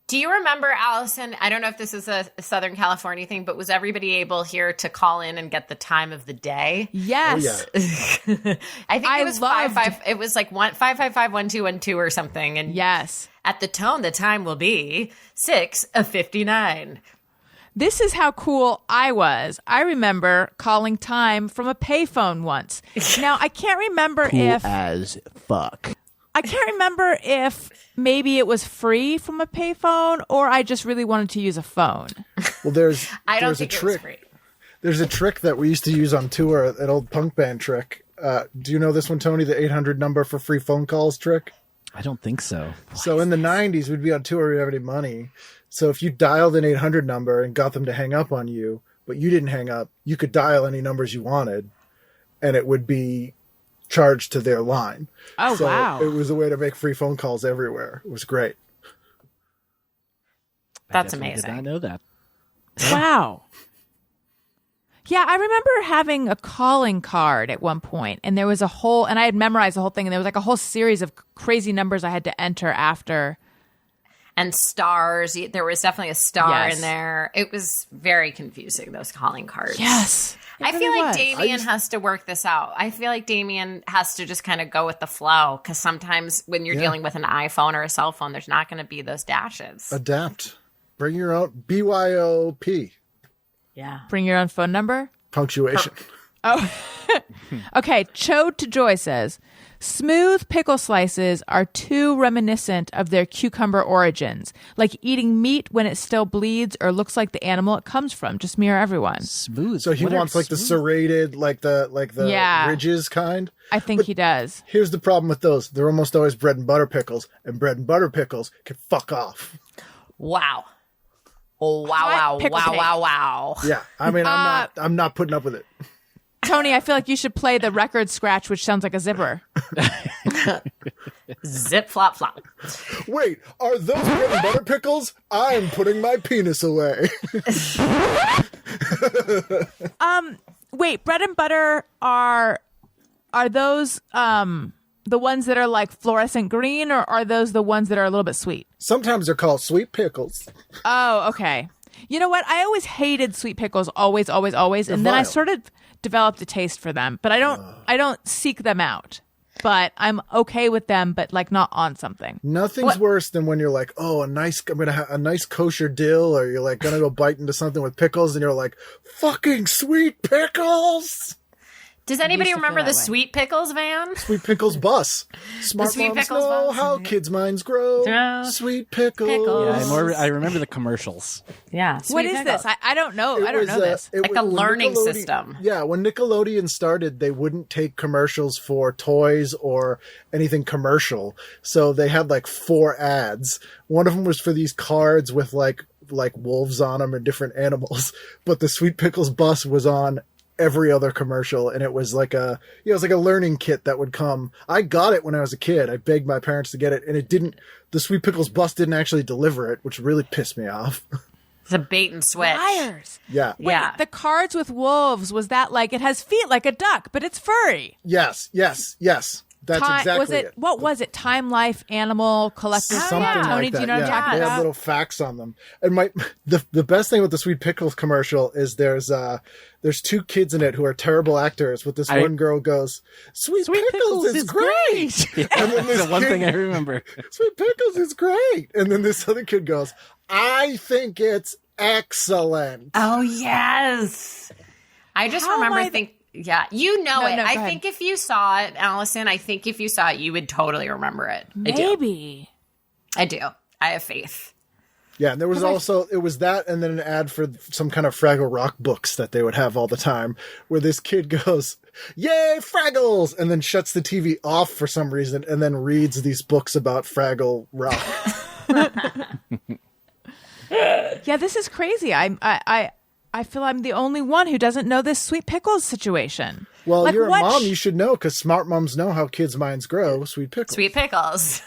Do you remember, Allison, I don't know if this is a Southern California thing, but was everybody able here to call in and get the time of the day? Yes. Oh, yeah. I think it was 55. It was like 555-1212 or something. And yes, at the tone, the time will be 6:59. This is how cool I was. I remember calling time from a payphone once. Now, I can't remember if... as fuck. I can't remember if maybe it was free from a payphone or I just really wanted to use a phone. Well, there's I don't a think it trick. was free. There's a trick that we used to use on tour, an old punk band trick. Do you know this one, Tony? The 800 number for free phone calls trick? I don't think so. So in the 90s, we'd be on tour, we didn't have any money. So if you dialed an 800 number and got them to hang up on you, but you didn't hang up, you could dial any numbers you wanted, and it would be charged to their line. Oh, so wow. It was a way to make free phone calls everywhere. It was great. That's I did not amazing. know that. Wow. Yeah, I remember having a calling card at one point, and there was and I had memorized the whole thing, and there was like a whole series of crazy numbers I had to enter after. And stars. There was definitely a star Yes. in there. It was very confusing, those calling cards. Yes. I feel like Damien has to work this out. I feel like Damien has to just kind of go with the flow, because sometimes when you're dealing with an iPhone or a cell phone, there's not going to be those dashes. Adapt. Bring your own BYOP. Yeah. Bring your own phone number? Punctuation. Okay, Chode to Joy says, smooth pickle slices are too reminiscent of their cucumber origins, like eating meat when it still bleeds or looks like the animal it comes from. Just mirror everyone. Smooth. So he What are wants like the smooth? serrated, like the Yeah. ridges kind. I think he does. Here's the problem with those. They're almost always bread and butter pickles, and bread and butter pickles can fuck off. Wow. Oh, wow, Pickle tape. wow. Yeah. I mean, I'm not putting up with it. Tony, I feel like you should play the record scratch, which sounds like a zipper. Zip, flop, flop. Wait, are those bread and butter pickles? I'm putting my penis away. Wait, bread and butter are those the ones that are like fluorescent green, or are those the ones that are a little bit sweet? Sometimes they're called sweet pickles. Oh, okay. You know what? I always hated sweet pickles, always, and then I vile. sort of developed a taste for them, but I don't seek them out. But I'm okay with them, but like not on something. Nothing's worse than when you're like, oh, I'm gonna have a nice kosher dill, or you're like gonna go bite into something with pickles, and you're like, fucking sweet pickles. Does anybody used to feel remember the that way. Sweet Pickles van? Sweet pickles bus. Smart Sweet moms Pickles know bus. how kids' minds grow. Yeah. Sweet pickles. Pickles. Yeah, I remember the commercials. Yeah. What is this? I don't know. I don't know this. It Like was- a when learning Nickelodeon- system. Yeah, when Nickelodeon started, they wouldn't take commercials for toys or anything commercial. So they had like 4 ads. One of them was for these cards with like wolves on them and different animals. But the Sweet Pickles bus was on every other commercial, and it was like it was like a learning kit that would come. I got it when I was a kid. I begged my parents to get it, and the Sweet Pickles bus didn't actually deliver it, which really pissed me off. It's a bait and switch. Liars. Yeah. Wait, Yeah. the cards with wolves, was that like it has feet like a duck, but it's furry? Yes. That's exactly it. What was it? Time Life Animal Collector. Something Tony, like do you that. know what I'm talking They about? have little facts on them. And the best thing with the Sweet Pickles commercial is there's 2 kids in it who are terrible actors. But this one girl goes, "Sweet Pickles is great." And then this the one thing I remember. Sweet Pickles is great. And then this other kid goes, "I think it's excellent." Oh, yes. I just remember thinking, yeah, you know it. I think if you saw it, Allison, you would totally remember it. Maybe. I do. I have faith. Yeah, and there was it was that and then an ad for some kind of Fraggle Rock books that they would have all the time where this kid goes, "Yay, Fraggles!" and then shuts the TV off for some reason and then reads these books about Fraggle Rock. Yeah, this is crazy. I feel I'm the only one who doesn't know this Sweet Pickles situation. Well, Like, you're a what mom. You should know because smart moms know how kids' minds grow. Sweet Pickles. Sweet Pickles.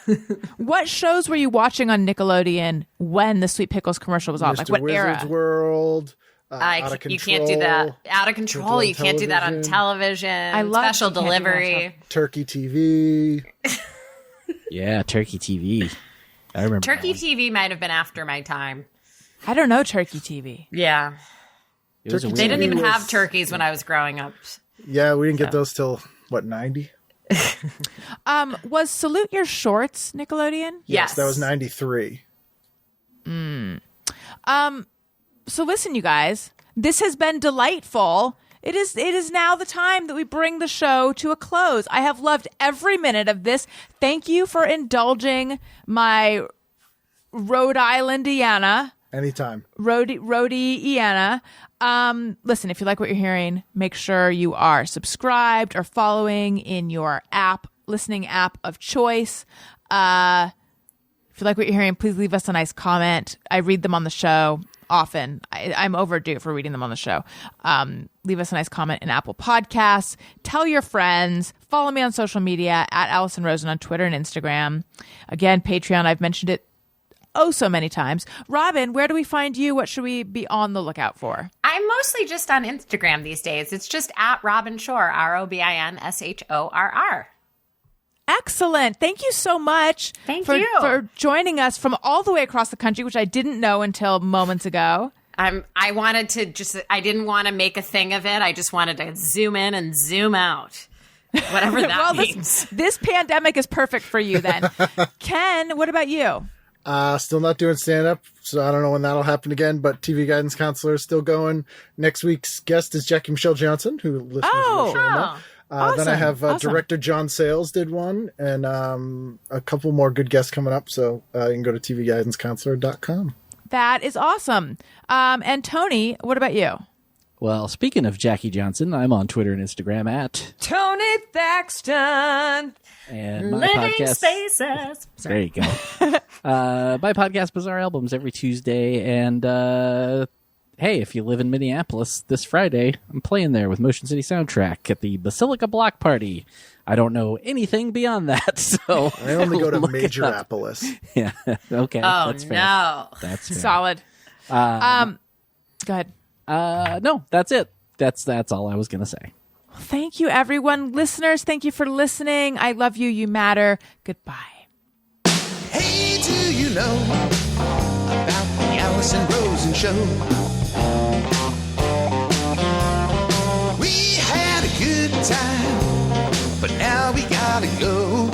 What shows were you watching on Nickelodeon when the Sweet Pickles commercial was on? Mr. Like what Wizard's era? World. Out of Control. You can't do that. Out of Control. You can't do that on television. I love Special you can't do that on Delivery. Turkey TV. Yeah, Turkey TV. I remember. Turkey TV might have been after my time. I don't know Turkey TV. Yeah. It was a Turkey They weird- didn't even was- have turkeys when I was growing up. Yeah, we didn't get those till, 90? Was Salute Your Shorts Nickelodeon? Yes. That was 93. So listen, you guys, this has been delightful. It is now the time that we bring the show to a close. I have loved every minute of this. Thank you for indulging my Rhode Islandiana. Anytime. Rhodiana. Listen, if you like what you're hearing, make sure you are subscribed or following in your listening app of choice. If you like what you're hearing, please leave us a nice comment. I read them on the show often. I'm overdue for reading them on the show. Leave us a nice comment in Apple Podcasts. Tell your friends. Follow me on social media at Allison Rosen on Twitter and Instagram. Again, Patreon. I've mentioned it so many times. Robin, where do we find you? What should we be on the lookout for? I'm mostly just on Instagram these days. It's just at Robin Shorr, ROBINSHORR. Excellent. Thank you so much for joining us from all the way across the country, which I didn't know until moments ago. I didn't want to make a thing of it. I just wanted to zoom in and zoom out. Whatever that means. This pandemic is perfect for you then. Ken, what about you? Still not doing stand-up, so I don't know when that'll happen again, but TV Guidance Counselor is still going. Next week's guest is Jackie Michelle Johnson, who listens to the show now. Awesome. Then I have director John Sayles did one, and a couple more good guests coming up, so you can go to tvguidancecounselor.com. That is awesome. And Tony, what about you? Well, speaking of Jackie Johnson, I'm on Twitter and Instagram at Tony Thaxton. and my Living podcast. Spaces. There you go. My podcast, Bizarre Albums, every Tuesday. And hey, if you live in Minneapolis this Friday, I'm playing there with Motion City Soundtrack at the Basilica Block Party. I don't know anything beyond that, so I only go to look it up. Majorapolis. Yeah, okay. Oh, that's fair. no. That's fair. Solid. Go ahead. No, that's it. That's all I was going to say. Thank you, everyone. Listeners, thank you for listening. I love you. You matter. Goodbye. Hey, do you know about the Allison Rosen show? We had a good time, but now we gotta go.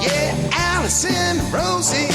Yeah, Allison Rosen